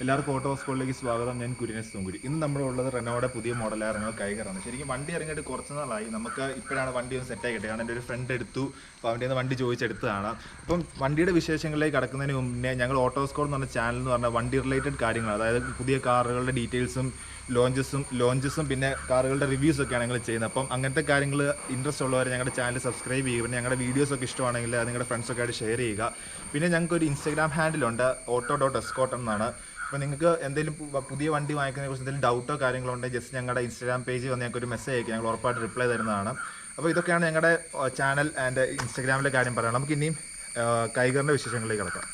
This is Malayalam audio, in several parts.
എല്ലാവർക്കും ഓട്ടോ സ്കൂളിലേക്ക് സ്വാഗതം. ഞാൻ കുര്യനസ് തുങ്കുരി. ഇന്ന് നമ്മളുള്ളത് റെനോയുടെ പുതിയ മോഡലായ റെനോ കൈഗറാണ്. ശരിക്കും വണ്ടി ഇറങ്ങിയിട്ട് കുറച്ച് നാളായി. നമുക്ക് ഇപ്പോഴാണ് വണ്ടി ഒന്ന് സെറ്റ് ആക്കിയിട്ട്, കാരണം എൻ്റെ ഒരു ഫ്രണ്ട് എടുത്തു, അപ്പോൾ അവൻ്റെ നിന്ന് വണ്ടി ചോദിച്ചെടുത്തതാണ്. അപ്പം വണ്ടിയുടെ വിശേഷങ്ങളിലേക്ക് കടക്കുന്നതിന് മുന്നേ ഞങ്ങൾ ഓട്ടോ സ്കോൾ എന്ന് പറഞ്ഞ ചാനൽ എന്ന് പറഞ്ഞാൽ വണ്ടി റിലേറ്റഡ് കാര്യങ്ങൾ, അതായത് പുതിയ കാറുകളുടെ ഡീറ്റെയിൽസും ലോഞ്ചസും പിന്നെ കാറുകളുടെ റിവ്യൂസൊക്കെയാണ് ഞങ്ങൾ ചെയ്യുന്നത്. അപ്പം അങ്ങനത്തെ കാര്യങ്ങൾ ഇൻട്രസ്റ്റ് ഉള്ളവർ ഞങ്ങളുടെ ചാനൽ സബ്സ്ക്രൈബ് ചെയ്യുക. പിന്നെ ഞങ്ങളുടെ വീഡിയോസൊക്കെ ഇഷ്ടമാണെങ്കിൽ നിങ്ങളുടെ ഫ്രണ്ട്സൊക്കെ ആയിട്ട് ഷെയർ ചെയ്യുക. പിന്നെ ഞങ്ങൾക്കൊരു ഇൻസ്റ്റാഗ്രാം ഹാൻഡിലുണ്ട്, auto.escort എന്നാണ്. അപ്പോൾ നിങ്ങൾക്ക് എന്തെങ്കിലും പുതിയ വണ്ടി വാങ്ങിക്കുന്നതിനെ കുറിച്ച് എന്തെങ്കിലും ഡൗട്ടോ കാര്യങ്ങളോ ഉണ്ടെങ്കിൽ ജസ്റ്റ് ഞങ്ങളുടെ ഇൻസ്റ്റാഗ്രാം പേജ് വന്ന് ഞങ്ങൾക്ക് ഒരു മെസ്സേജ് അയക്കുക, ഞങ്ങൾ ഉറപ്പായിട്ട് റിപ്ലൈ തരുന്നതാണ്. അപ്പോൾ ഇതൊക്കെയാണ് ഞങ്ങളുടെ ചാനൽ ആൻഡ് ഇൻസ്റ്റാഗ്രാമിലെ കാര്യം പറയാം. നമുക്ക് ഇനിയും കൈഗറിൻ്റെ വിശേഷങ്ങളിലേക്ക് കിടക്കാം.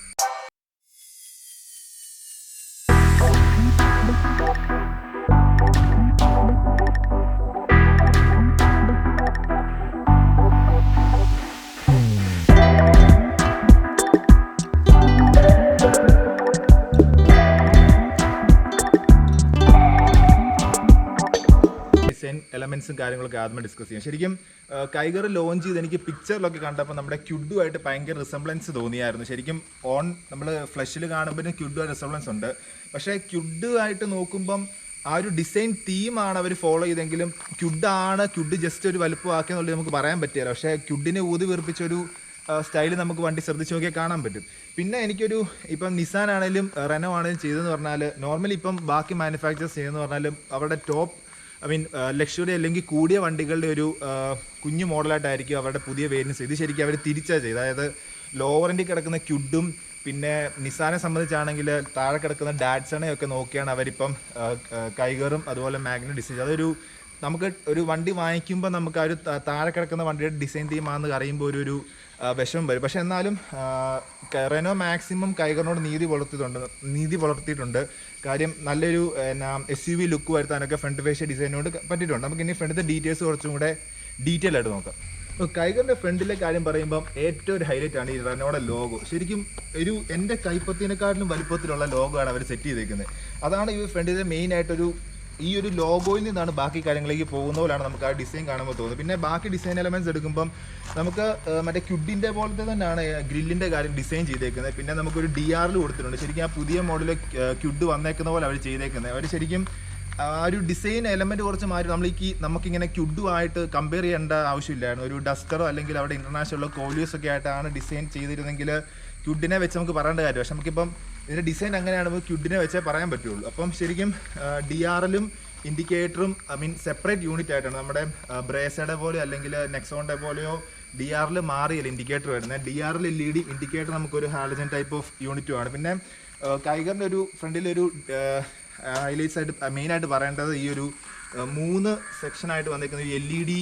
എലമെന്റ്സും കാര്യങ്ങളൊക്കെ ആദ്യമേ ഡിസ്കസ് ചെയ്യാം. ശരിക്കും കൈഗർ ലോഞ്ച് ചെയ്ത് എനിക്ക് പിക്ചറിലൊക്കെ കണ്ടപ്പോൾ നമ്മുടെ ക്യുഡുമായിട്ട് ഭയങ്കര റിസംബ്ലൻസ് തോന്നിയായിരുന്നു. ശരിക്കും നമ്മൾ ഫ്ലഷിൽ കാണുമ്പോഴും ക്യുഡുമായിട്ട് റിസംബ്ലൻസ് ഉണ്ട്. പക്ഷേ ക്യുഡുമായിട്ട് നോക്കുമ്പം ആ ഒരു ഡിസൈൻ തീമാണ് അവർ ഫോളോ ചെയ്തെങ്കിലും ക്യുഡ് ജസ്റ്റ് ഒരു വലുപ്പമാക്കിയെന്നുള്ളത് നമുക്ക് പറയാൻ പറ്റില്ല. പക്ഷേ ക്യുഡിനെ ഊതി വീർപ്പിച്ചൊരു സ്റ്റൈൽ നമുക്ക് വണ്ടി ശ്രദ്ധിച്ച് നോക്കിയാൽ കാണാൻ പറ്റും. പിന്നെ ഇപ്പം നിസാൻ ആണെങ്കിലും റെനോ ആണെങ്കിലും ചെയ്തതെന്ന് പറഞ്ഞാൽ, നോർമലി ഇപ്പം ബാക്കി മാനുഫാക്ചേഴ്സ് ചെയ്യുന്നതെന്ന് പറഞ്ഞാലും അവരുടെ ടോപ്പ് ലക്ഷറി അല്ലെങ്കിൽ കൂടിയ വണ്ടികളുടെ ഒരു കുഞ്ഞു മോഡലായിട്ടായിരിക്കും അവരുടെ പുതിയ വേരിയൻസ്. ഇത് ശരിക്കും അവർ തിരിച്ചാണ് ചെയ്തത്. അതായത് ലോവറിൻ്റെ കിടക്കുന്ന ക്യുഡും പിന്നെ നിസാനെ സംബന്ധിച്ചാണെങ്കിൽ താഴെ കിടക്കുന്ന ഡാറ്റ്സണെയൊക്കെ നോക്കിയാണ് അവരിപ്പം കൈഗറും അതുപോലെ മാഗ്ന ഡിസൈൻ. അതൊരു നമുക്ക് ഒരു വണ്ടി വാങ്ങിക്കുമ്പോൾ നമുക്ക് ആ ഒരു താഴെ കിടക്കുന്ന വണ്ടിയുടെ ഡിസൈൻ തീമാണെന്ന് അറിയുമ്പോൾ ഒരു വിഷമം വരും. പക്ഷെ എന്നാലും റെനോ മാക്സിമം കൈഗറിനോട് നീതി പുലർത്തിയിട്ടുണ്ട്. കാര്യം നല്ലൊരു SUV ലുക്ക് വരുത്താനൊക്കെ ഫ്രണ്ട് ഫേഷ്യൽ ഡിസൈനോട് പറ്റിയിട്ടുണ്ട്. നമുക്ക് ഇനി ഫ്രണ്ടിൻ്റെ ഡീറ്റെയിൽസ് കുറച്ചും കൂടെ ഡീറ്റെയിൽ ആയിട്ട് നോക്കാം. കൈഗറിൻ്റെ ഫ്രണ്ടിലെ കാര്യം പറയുമ്പം ഏറ്റവും ഒരു ഹൈലൈറ്റ് ആണ് ഈ റെനോയുടെ ലോഗോ. ശരിക്കും എൻ്റെ കൈപ്പത്തിനെക്കാട്ടിലും വലുപ്പത്തിലുള്ള ലോഗോ ആണ് അവർ സെറ്റ് ചെയ്തേക്കുന്നത്. അതാണ് ഈ ഫ്രണ്ടിലെ മെയിൻ ആയിട്ടൊരു ഈ ഒരു ലോഗോയിൽ നിന്നാണ് ബാക്കി കാര്യങ്ങളിലേക്ക് പോകുന്ന പോലെയാണ് നമുക്ക് ആ ഡിസൈൻ കാണുമ്പോൾ തോന്നുന്നത്. പിന്നെ ബാക്കി ഡിസൈൻ എലമെന്റ്സ് എടുക്കുമ്പം നമുക്ക് മറ്റേ ക്യുഡിൻ്റെ പോലത്തെ തന്നെയാണ് ഗ്രില്ലിൻ്റെ കാര്യം ഡിസൈൻ ചെയ്തേക്കുന്നത്. പിന്നെ നമുക്കൊരു DR കൊടുത്തിട്ടുണ്ട്. ശരിക്കും ആ പുതിയ മോഡൽ ക്യുഡ് വന്നേക്കുന്ന പോലെ അവർ ചെയ്തേക്കുന്നത്. അവർ ശരിക്കും ആ ഒരു ഡിസൈൻ എലമെൻറ്റ് കുറച്ച് മാറ്റി നമുക്കിങ്ങനെ ക്യുഡുമായിട്ട് കമ്പയർ ചെയ്യേണ്ട ആവശ്യമില്ലായിരുന്നു. ഒരു ഡസ്റ്ററോ അല്ലെങ്കിൽ അവിടെ ഇൻ്റർനാഷണലോ കോലിയോസ് ഒക്കെ ആയിട്ടാണ് ഡിസൈൻ ചെയ്തിരുന്നെങ്കിൽ ക്യുഡിനെ വെച്ച് നമുക്ക് പറയേണ്ട കാര്യം. പക്ഷെ നമുക്കിപ്പം ഇതിൻ്റെ ഡിസൈൻ അങ്ങനെയാണെങ്കിൽ ക്യുഡിനെ വെച്ചേ പറയാൻ പറ്റുള്ളൂ. അപ്പം ശരിക്കും DRലും ഇൻഡിക്കേറ്ററും സെപ്പറേറ്റ് യൂണിറ്റ് ആയിട്ടാണ്. നമ്മുടെ ബ്രേസയുടെ പോലെ അല്ലെങ്കിൽ നെക്സോണിൻ്റെ പോലെയോ DRൽ മാറിയല്ല ഇൻഡിക്കേറ്റർ വരുന്നത്. DRൽ LED, ഇൻഡിക്കേറ്റർ നമുക്കൊരു ഹാലജൻ ടൈപ്പ് ഓഫ് യൂണിറ്റുമാണ്. പിന്നെ കൈഗറിൻ്റെ ഒരു ഫ്രണ്ടിലൊരു ഹൈലൈറ്റ്സ് ആയിട്ട് മെയിനായിട്ട് പറയേണ്ടത് ഈ ഒരു 3 സെക്ഷനായിട്ട് വന്നിരിക്കുന്ന ഒരു LED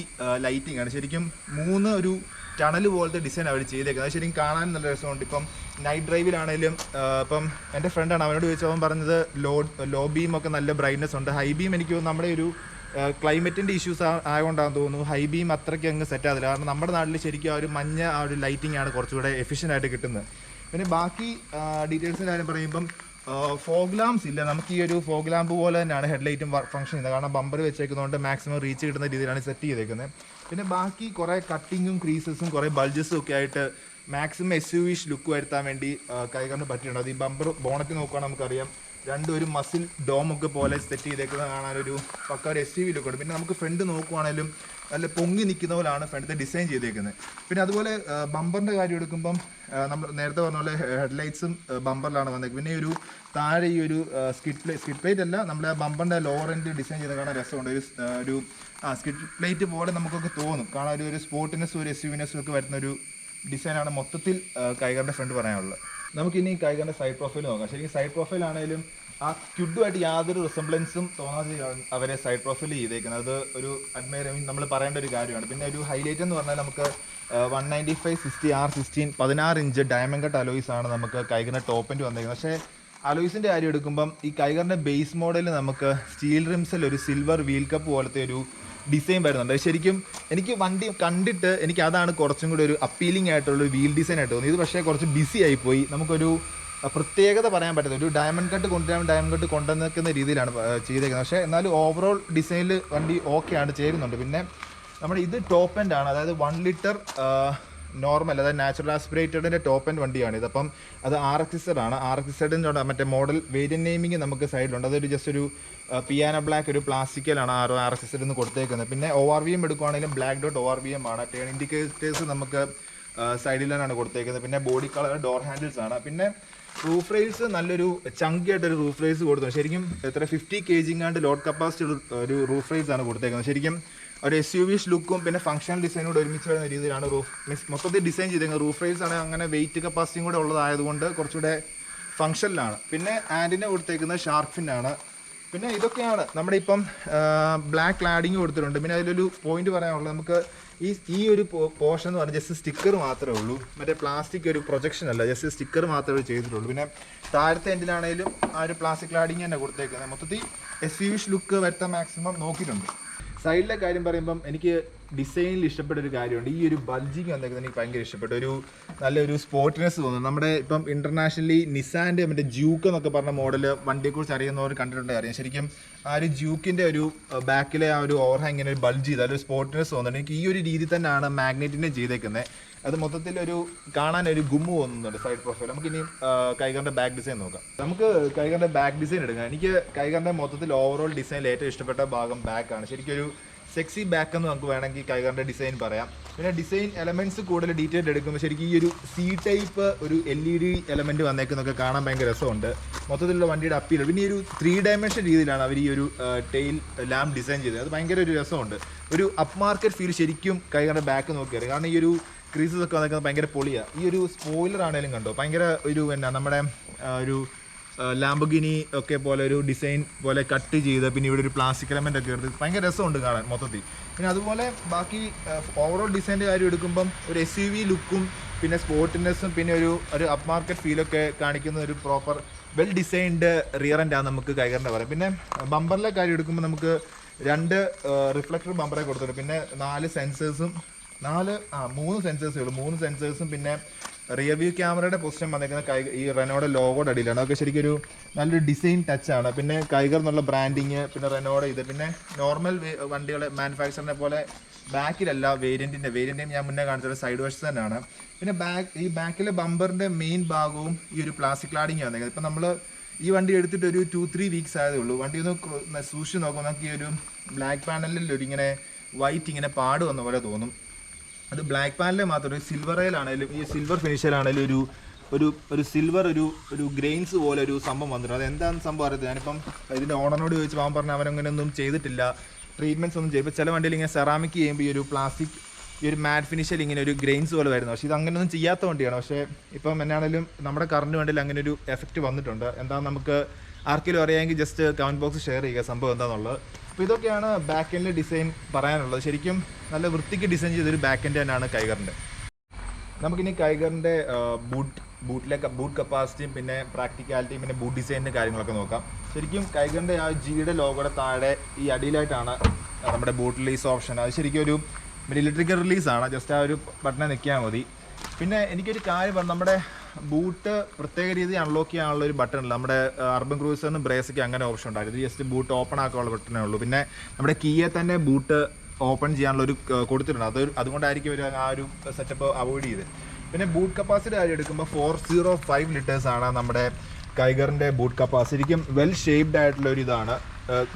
ലൈറ്റിംഗ് ആണ്. ശരിക്കും 3 ഒരു ടണൽ പോലത്തെ ഡിസൈൻ അവർ ചെയ്തേക്കുന്നത്. അത് ശരിക്കും കാണാൻ നല്ല രസമുണ്ട്. ഇപ്പം നൈറ്റ് ഡ്രൈവിലാണെങ്കിലും ഇപ്പം എൻ്റെ ഫ്രണ്ടാണ്, അവനോട് ചോദിച്ചപ്പോൾ അവൻ പറഞ്ഞത് ലോ ബീം ഒക്കെ നല്ല ബ്രൈറ്റ്നസ് ഉണ്ട്. ഹൈ ബീം എനിക്ക് നമ്മുടെ ഒരു ക്ലൈമറ്റിൻ്റെ ഇഷ്യൂസ് ആയതുകൊണ്ടാണെന്ന് തോന്നുന്നു ഹൈ ബീം അത്രയ്ക്ക് അങ്ങ് സെറ്റ് ആകില്ല. കാരണം നമ്മുടെ നാട്ടിൽ ശരിക്കും ആ ഒരു മഞ്ഞ ആ ഒരു ലൈറ്റിംഗ് ആണ് കുറച്ചുകൂടെ എഫിഷ്യൻ്റ് ആയിട്ട് കിട്ടുന്നത്. പിന്നെ ബാക്കി ഡീറ്റെയിൽസിൻ്റെ കാര്യം പറയുമ്പം ഫോഗ് ലാംപ്സ് ഇല്ല. നമുക്ക് ഈ ഒരു ഫോഗ് ലാമ്പ് പോലെ തന്നെയാണ് ഹെഡ്ലൈറ്റും ഫംഗ്ഷൻ ചെയ്യുന്നത്. കാരണം ബമ്പർ വെച്ചേക്കുന്നതുകൊണ്ട് മാക്സിമം റീച്ച് കിട്ടുന്ന രീതിയിലാണ് സെറ്റ് ചെയ്തേക്കുന്നത്. പിന്നെ ബാക്കി കുറേ കട്ടിങ്ങും ക്രീസസും കുറേ ബൾജസും ഒക്കെ ആയിട്ട് മാക്സിമം SUV ലുക്ക് വരുത്താൻ വേണ്ടി കൈഗറിന് പറ്റിയിട്ടുണ്ട്. അത് ഈ ബമ്പർ ബോണറ്റ് നോക്കുകയാണെങ്കിൽ നമുക്കറിയാം ഒരു മസിൽ ഡോമൊക്കെ പോലെ സെറ്റ് ചെയ്തേക്കുന്നത് കാണാനൊരു പക്ക ഒരു SUV ലുക്ക് ഉണ്ട്. പിന്നെ നമുക്ക് ഫ്രണ്ട് നോക്കുവാണെങ്കിലും നല്ല പൊങ്ങി നിൽക്കുന്ന പോലെയാണ് ഫ്രണ്ടിൽ ഡിസൈൻ ചെയ്തേക്കുന്നത്. പിന്നെ അതുപോലെ ബമ്പറിൻ്റെ കാര്യം എടുക്കുമ്പം നമ്മൾ നേരത്തെ പറഞ്ഞ പോലെ ഹെഡ്ലൈറ്റ്സും ബമ്പറിലാണ് വന്നേക്കുന്നത്. പിന്നെ ഒരു താഴെ ഈ ഒരു സ്കിഡ് പ്ലേറ്റ് അല്ല, നമ്മുടെ ബമ്പറിൻ്റെ ലോവർ എൻഡ് ഡിസൈൻ ചെയ്ത് കാണാൻ രസമുണ്ട്. ഒരു സ്കിഡ് പ്ലേറ്റ് പോലെ നമുക്കൊക്കെ തോന്നും കാണാൻ. ഒരു സ്പോർട്ടിനെസ്സും ഒരു SUVനെസ്സും ഒക്കെ വരുന്ന ഒരു ഡിസൈനാണ് മൊത്തത്തിൽ കൈഗറിൻ്റെ ഫ്രണ്ട് പറയാനുള്ളത്. നമുക്കിനി കൈഗറിൻ്റെ സൈഡ് പ്രൊഫൈൽ നോക്കാം. ശരിക്കും സൈഡ് പ്രൊഫൈൽ ആണെങ്കിലും ആ ക്യുഡുമായിട്ട് യാതൊരു റിസംബ്ലൻസും തോന്നാതെ അവരെ സൈഡ് പ്രൊഫൈൽ ചെയ്തേക്കുന്നത്. അത് ഒരു നമ്മൾ പറയേണ്ട ഒരു കാര്യമാണ്. പിന്നെ ഒരു ഹൈലൈറ്റ് എന്ന് പറഞ്ഞാൽ നമുക്ക് 195/60R16 16 inch diamond cut alloys ആണ് നമുക്ക് കൈഗറിൻ്റെ ടോപ്പ് എൻഡ് വന്നേക്കുന്നത്. പക്ഷേ അലോയ്സിൻ്റെ കാര്യം എടുക്കുമ്പം ഈ കൈഗറിൻ്റെ ബേസ് മോഡലിൽ നമുക്ക് സ്റ്റീൽ റിംസിൽ ഒരു സിൽവർ വീൽ കപ്പ് പോലത്തെ ഒരു ഡിസൈൻ വരുന്നുണ്ട്. ശരിക്കും എനിക്ക് വണ്ടി കണ്ടിട്ട് എനിക്ക് അതാണ് കുറച്ചും കൂടി ഒരു അപ്പീലിംഗ് ആയിട്ടുള്ള ഒരു വീൽ ഡിസൈൻ ആയിട്ട് തോന്നി. ഇത് പക്ഷേ കുറച്ച് ബിസി ആയിപ്പോയി. നമുക്കൊരു പ്രത്യേകത പറയാൻ പറ്റുന്നത് ഒരു ഡയമണ്ട് കട്ട് കൊണ്ടുവന്നിരിക്കുന്ന രീതിയിലാണ് ചെയ്തേക്കുന്നത്. പക്ഷേ എന്നാലും ഓവറോൾ ഡിസൈനിൽ വണ്ടി ഓക്കെയാണ്, ചേരുന്നുണ്ട്. പിന്നെ നമ്മുടെ ഇത് ടോപ്പ് എൻഡ് ആണ്. അതായത് 1 ലിറ്റർ നോർമൽ, അതായത് നാച്ചുറൽ ആസ്പിറേറ്റഡിൻ്റെ ടോപ്പ് എൻഡ് വണ്ടിയാണിത്. അപ്പം അത് RX-Z ആണ്. RX-Zൻ്റെ മറ്റേ മോഡൽ വേരിയൻ നെയിമിങ് നമുക്ക് സൈഡിലുണ്ട്. അതൊരു ജസ്റ്റ് ഒരു പിയാനോ ബ്ലാക്ക് ഒരു പ്ലാസ്റ്റിക്കലാണ് RX-Z എന്ന് കൊടുത്തേക്കുന്നത്. പിന്നെ ORVM എടുക്കുകയാണെങ്കിലും ബ്ലാക്ക് ഡോട്ട് ORVM ആണ്. ടേൺ ഇൻഡിക്കേറ്റേഴ്സ് നമുക്ക് സൈഡിലാണ് കൊടുത്തേക്കുന്നത്. പിന്നെ ബോഡി കളർ ഡോർ ഹാൻഡിൽസ് ആണ്. പിന്നെ റൂഫ് റെയിൽസ് നല്ലൊരു ചങ്കി ആയിട്ടൊരു റൂഫ് റെയിൽസ് കൊടുത്തു. ശരിക്കും എത്ര 50 kg ലോഡ് കപ്പാസിറ്റി ഒരു റൂഫ് റെയിൽസ് ആണ് കൊടുത്തേക്കുന്നത്. ശരിക്കും ഒരു SUV ലുക്കും പിന്നെ ഫംഗ്ഷണൽ ഡിസൈനോട് ഒരുമിച്ച് വരുന്ന രീതിയിലാണ് മൊത്തത്തിൽ ഡിസൈൻ ചെയ്തേക്കുന്നത്. റൂഫ് റെയിൽസ് ആണ് അങ്ങനെ വെയിറ്റ് കപ്പാസിറ്റിയും കൂടെ ഉള്ളതായതുകൊണ്ട് കുറച്ചുകൂടെ ഫംഗ്ഷനിലാണ്. പിന്നെ ആൻറ്റിന കൊടുത്തേക്കുന്നത് ഷാർക്ക് ഫിൻ ആണ്. പിന്നെ ഇതൊക്കെയാണ് നമ്മുടെ ഇപ്പം ബ്ലാക്ക് ക്ലാഡിങ് കൊടുത്തിട്ടുണ്ട്. പിന്നെ അതിലൊരു പോയിന്റ് പറയാനുള്ളത്, നമുക്ക് ഈ ഒരു പോർഷൻ എന്ന് പറഞ്ഞാൽ ജസ്റ്റ് സ്റ്റിക്കർ മാത്രമേ ഉള്ളൂ. മറ്റേ പ്ലാസ്റ്റിക് ഒരു പ്രൊജക്ഷൻ അല്ല, ജസ്റ്റ് സ്റ്റിക്കർ മാത്രമേ ചെയ്തിട്ടുള്ളൂ. പിന്നെ താഴത്തെ എൻഡിലാണെങ്കിലും ആ ഒരു പ്ലാസ്റ്റിക് ക്ലാഡിങ് തന്നെ കൊടുത്തേക്കുന്നത്. മൊത്തത്തിൽ SUV ലുക്ക് വരുത്താൻ മാക്സിമം നോക്കിയിട്ടുണ്ട്. സൈഡിലെ കാര്യം പറയുമ്പം എനിക്ക് ഡിസൈനിൽ ഇഷ്ടപ്പെട്ട ഒരു കാര്യമുണ്ട്. ഈ ഒരു ബൾജിങ് വന്നേക്കുന്നത് എനിക്ക് ഭയങ്കര ഇഷ്ടപ്പെട്ടു. ഒരു നല്ലൊരു സ്പോർട്ടിനെസ് തോന്നുന്നു. നമ്മുടെ ഇപ്പം ഇന്റർനാഷണലി നിസാൻ്റെ മറ്റേ ജ്യൂക്ക് എന്നൊക്കെ പറഞ്ഞ മോഡൽ വണ്ടിയെക്കുറിച്ച് അറിയുന്നവർ കണ്ടിട്ടുണ്ടെങ്കിൽ അറിയാം. ശരിക്കും ആ ഒരു ജ്യൂക്കിൻ്റെ ഒരു ബാക്കിലെ ആ ഒരു ഓവർഹാങ്ങിനെ ഒരു ബൾജ് ചെയ്ത് അതൊരു സ്പോർട്ടിനെസ് തോന്നുന്നുണ്ട്. എനിക്ക് ഈ ഒരു രീതി തന്നെയാണ് മാഗ്നറ്റിനെ ചെയ്തേക്കുന്നത്. അത് മൊത്തത്തിൽ ഒരു കാണാൻ ഒരു ഗുമ്മ് തോന്നുന്നുണ്ട് സൈഡ് പ്രൊഫൈൽ. നമുക്കിനി കൈകറിൻ്റെ ബാക്ക് ഡിസൈൻ നോക്കാം. നമുക്ക് കൈകറിൻ്റെ ബാക്ക് ഡിസൈൻ എടുക്കാം. എനിക്ക് കൈകറിൻ്റെ മൊത്തത്തിൽ ഓവറോൾ ഡിസൈനിൽ ഏറ്റവും ഇഷ്ടപ്പെട്ട ഭാഗം ബാക്കാണ്. ശരിക്കും ഒരു സെക്സി ബാക്ക് എന്ന് നമുക്ക് വേണമെങ്കിൽ കൈകറിൻ്റെ ഡിസൈൻ പറയാം. പിന്നെ ഡിസൈൻ എലമെന്റ്സ് കൂടുതൽ ഡീറ്റെയിൽ എടുക്കുമ്പോൾ ശരിക്കും ഈ ഒരു C ടൈപ്പ് ഒരു LED എലമെന്റ് വന്നേക്കുന്നൊക്കെ കാണാൻ ഭയങ്കര രസമുണ്ട്. മൊത്തത്തിലുള്ള വണ്ടിയുടെ അപ്പീൽ. പിന്നെ ഈ ഒരു 3 ഡയമെൻഷൻ രീതിയിലാണ് അവർ ഈ ഒരു ടെയിൽ ലാമ്പ് ഡിസൈൻ ചെയ്തത്. അത് ഭയങ്കര ഒരു രസമുണ്ട്. ഒരു അപ്പ് മാർക്കറ്റ് ഫീൽ ശരിക്കും കൈകറിൻ്റെ ബാക്ക് നോക്കിയത്. കാരണം ഈ ഒരു ക്രീസസ് ഒക്കെ വന്നേക്കുന്നത് ഭയങ്കര പൊളിയാണ്. ഈ ഒരു സ്പോയിലർ ആണെങ്കിലും കണ്ടോ ഭയങ്കര ഒരു നമ്മുടെ ഒരു ലാംബോർഗിനി ഒക്കെ പോലെ ഒരു ഡിസൈൻ പോലെ കട്ട് ചെയ്ത് പിന്നെ ഇവിടെ ഒരു പ്ലാസ്റ്റിക് എലമെന്റ് ഒക്കെ എടുത്ത് ഭയങ്കര രസമുണ്ട് കാണാൻ മൊത്തത്തിൽ. പിന്നെ അതുപോലെ ബാക്കി ഓവറോൾ ഡിസൈൻ്റെ കാര്യം എടുക്കുമ്പം ഒരു SUV ലുക്കും പിന്നെ സ്പോർട്ടിനെസ്സും പിന്നെ ഒരു അപ്പ് മാർക്കറ്റ് ഫീലൊക്കെ കാണിക്കുന്ന ഒരു പ്രോപ്പർ വെൽ ഡിസൈൻഡ് റിയർ എൻഡാണ് നമുക്ക് കൈകറിൻ്റെ പറയാം. പിന്നെ ബമ്പറിലെ കാര്യം എടുക്കുമ്പോൾ നമുക്ക് 2 റിഫ്ലക്ടർ ബമ്പറെ കൊടുത്തിട്ടുണ്ട്. പിന്നെ 3 സെൻസേഴ്സും പിന്നെ റിയർ വ്യൂ ക്യാമറയുടെ പൊസിഷൻ വന്നേക്കുന്ന ഈ റെനോയുടെ ലോഗോയുടെ അടിയിലാണ്. അതൊക്കെ ശരിക്കും ഒരു നല്ലൊരു ഡിസൈൻ ടച്ചാണ്. പിന്നെ കൈകർ എന്നുള്ള ബ്രാൻഡിങ് പിന്നെ റെനോയുടെ ഇത് പിന്നെ നോർമൽ വണ്ടികളെ മാനുഫാക്ചറിനെ പോലെ ബാക്കിലല്ല വേരിയൻറ്റിൻ്റെ ഞാൻ മുന്നേ കാണിച്ചത് സൈഡ് വശത്ത് തന്നെയാണ്. പിന്നെ ഈ ബാക്കിലെ ബമ്പറിൻ്റെ മെയിൻ ഭാഗവും ഈ ഒരു പ്ലാസ്റ്റിക് ക്ലാഡിങ് വന്നേക്കുന്നത്. ഇപ്പം നമ്മൾ ഈ വണ്ടി എടുത്തിട്ട് ഒരു 2-3 വീക്സ് ആയതേ ഉള്ളൂ. വണ്ടി ഒന്ന് സൂക്ഷിച്ച് നോക്കുമ്പോൾ നമുക്ക് ഈ ഒരു ബ്ലാക്ക് പാനലിൽ ഒരു ഇങ്ങനെ വൈറ്റ് ഇങ്ങനെ പാട് വന്ന പോലെ തോന്നും. അത് ബ്ലാക്ക് പാനലിൽ മാത്രം ഒരു സിൽവറയിലാണെങ്കിലും ഈ സിൽവർ ഫിനിഷിലാണെങ്കിലും ഒരു സിൽവർ ഒരു ഗ്രെയിൻസ് പോലെ ഒരു സംഭവം വന്നിട്ടുണ്ട്. അത് എന്താണെന്ന് സംഭവം അറിയത്തില്ല. ഞാനിപ്പം ഇതിൻ്റെ ഓണറിനോട് ചോദിച്ചു പോകാൻ പറഞ്ഞാൽ അവരങ്ങനെ ഒന്നും ചെയ്തിട്ടില്ല, ട്രീറ്റ്മെൻറ്റ്സ് ഒന്നും ചെയ്യും. ഇപ്പോൾ ചില വണ്ടിയിൽ ഇങ്ങനെ സെറാമിക് ചെയ്യുമ്പോൾ ഈ ഒരു പ്ലാസ്റ്റിക് ഈ ഒരു മാറ്റ് ഫിനിഷിൽ ഇങ്ങനെ ഒരു ഗ്രെയിൻസ് പോലെ വരുന്നത്. പക്ഷേ ഇത് അങ്ങനെയൊന്നും ചെയ്യാത്ത വണ്ടിയാണ്. പക്ഷേ ഇപ്പം എന്നാണെങ്കിലും നമ്മുടെ കറണ്ട് വണ്ടിയിൽ അങ്ങനെ ഒരു എഫക്റ്റ് വന്നിട്ടുണ്ട്. എന്താണെന്ന് നമുക്ക് ആർക്കെങ്കിലും അറിയാമെങ്കിൽ ജസ്റ്റ് കമൻറ്റ് ബോക്സ് ഷെയർ ചെയ്യുക സംഭവം എന്താണെന്നുള്ളത്. അപ്പോൾ ഇതൊക്കെയാണ് ബാക്ക് എൻഡിലെ ഡിസൈൻ പറയാനുള്ളത്. ശരിക്കും നല്ല വൃത്തിക്ക് ഡിസൈൻ ചെയ്തൊരു ബാക്ക് എൻഡ് തന്നെയാണ് കൈകറിൻ്റെ. നമുക്കിനി കൈകറിൻ്റെ ബൂട്ട് കപ്പാസിറ്റിയും പിന്നെ പ്രാക്ടിക്കാലിറ്റിയും പിന്നെ ബൂട്ട് ഡിസൈനിൻ്റെ കാര്യങ്ങളൊക്കെ നോക്കാം. ശരിക്കും കൈകറിൻ്റെ ആ Gയുടെ ലോഗോയുടെ താഴെ ഈ അടിയിലായിട്ടാണ് നമ്മുടെ ബൂട്ട് റിലീസ് ഓപ്ഷൻ. അത് ശരിക്കും ഒരു ഇലക്ട്രിക്കൽ റിലീസാണ്. ജസ്റ്റ് ആ ഒരു ബട്ടനെ നിൽക്കിയാൽ മതി. പിന്നെ എനിക്കൊരു കാര്യം പറഞ്ഞു, നമ്മുടെ ബൂട്ട് പ്രത്യേക രീതി അൺലോക്ക് ചെയ്യാനുള്ള ഒരു ബട്ടൺ ഉണ്ട്. നമ്മുടെ അർബൻ ക്രൂസറിന് ബ്രേസൊക്കെ അങ്ങനെ ഓപ്ഷൻ ഉണ്ടായിരുന്നു. ജസ്റ്റ് ബൂട്ട് ഓപ്പൺ ആക്കാനുള്ള ബട്ടണേ ഉള്ളൂ. പിന്നെ നമ്മുടെ കീയെ തന്നെ ബൂട്ട് ഓപ്പൺ ചെയ്യാനുള്ള ഒരു കൊടുത്തിട്ടുണ്ട്. അതുകൊണ്ടായിരിക്കും ഒരു ആ ഒരു സെറ്റപ്പ് അവോയ്ഡ് ചെയ്ത്. പിന്നെ ബൂട്ട് കപ്പാസിറ്റി കാര്യം എടുക്കുമ്പോൾ 405 ലിറ്റേഴ്സാണ് നമ്മുടെ കൈഗറിൻ്റെ ബൂട്ട് കപ്പാസിറ്റി. ശരിക്കും വെൽ ഷേപ്ഡ് ആയിട്ടുള്ള ഒരു ഇതാണ്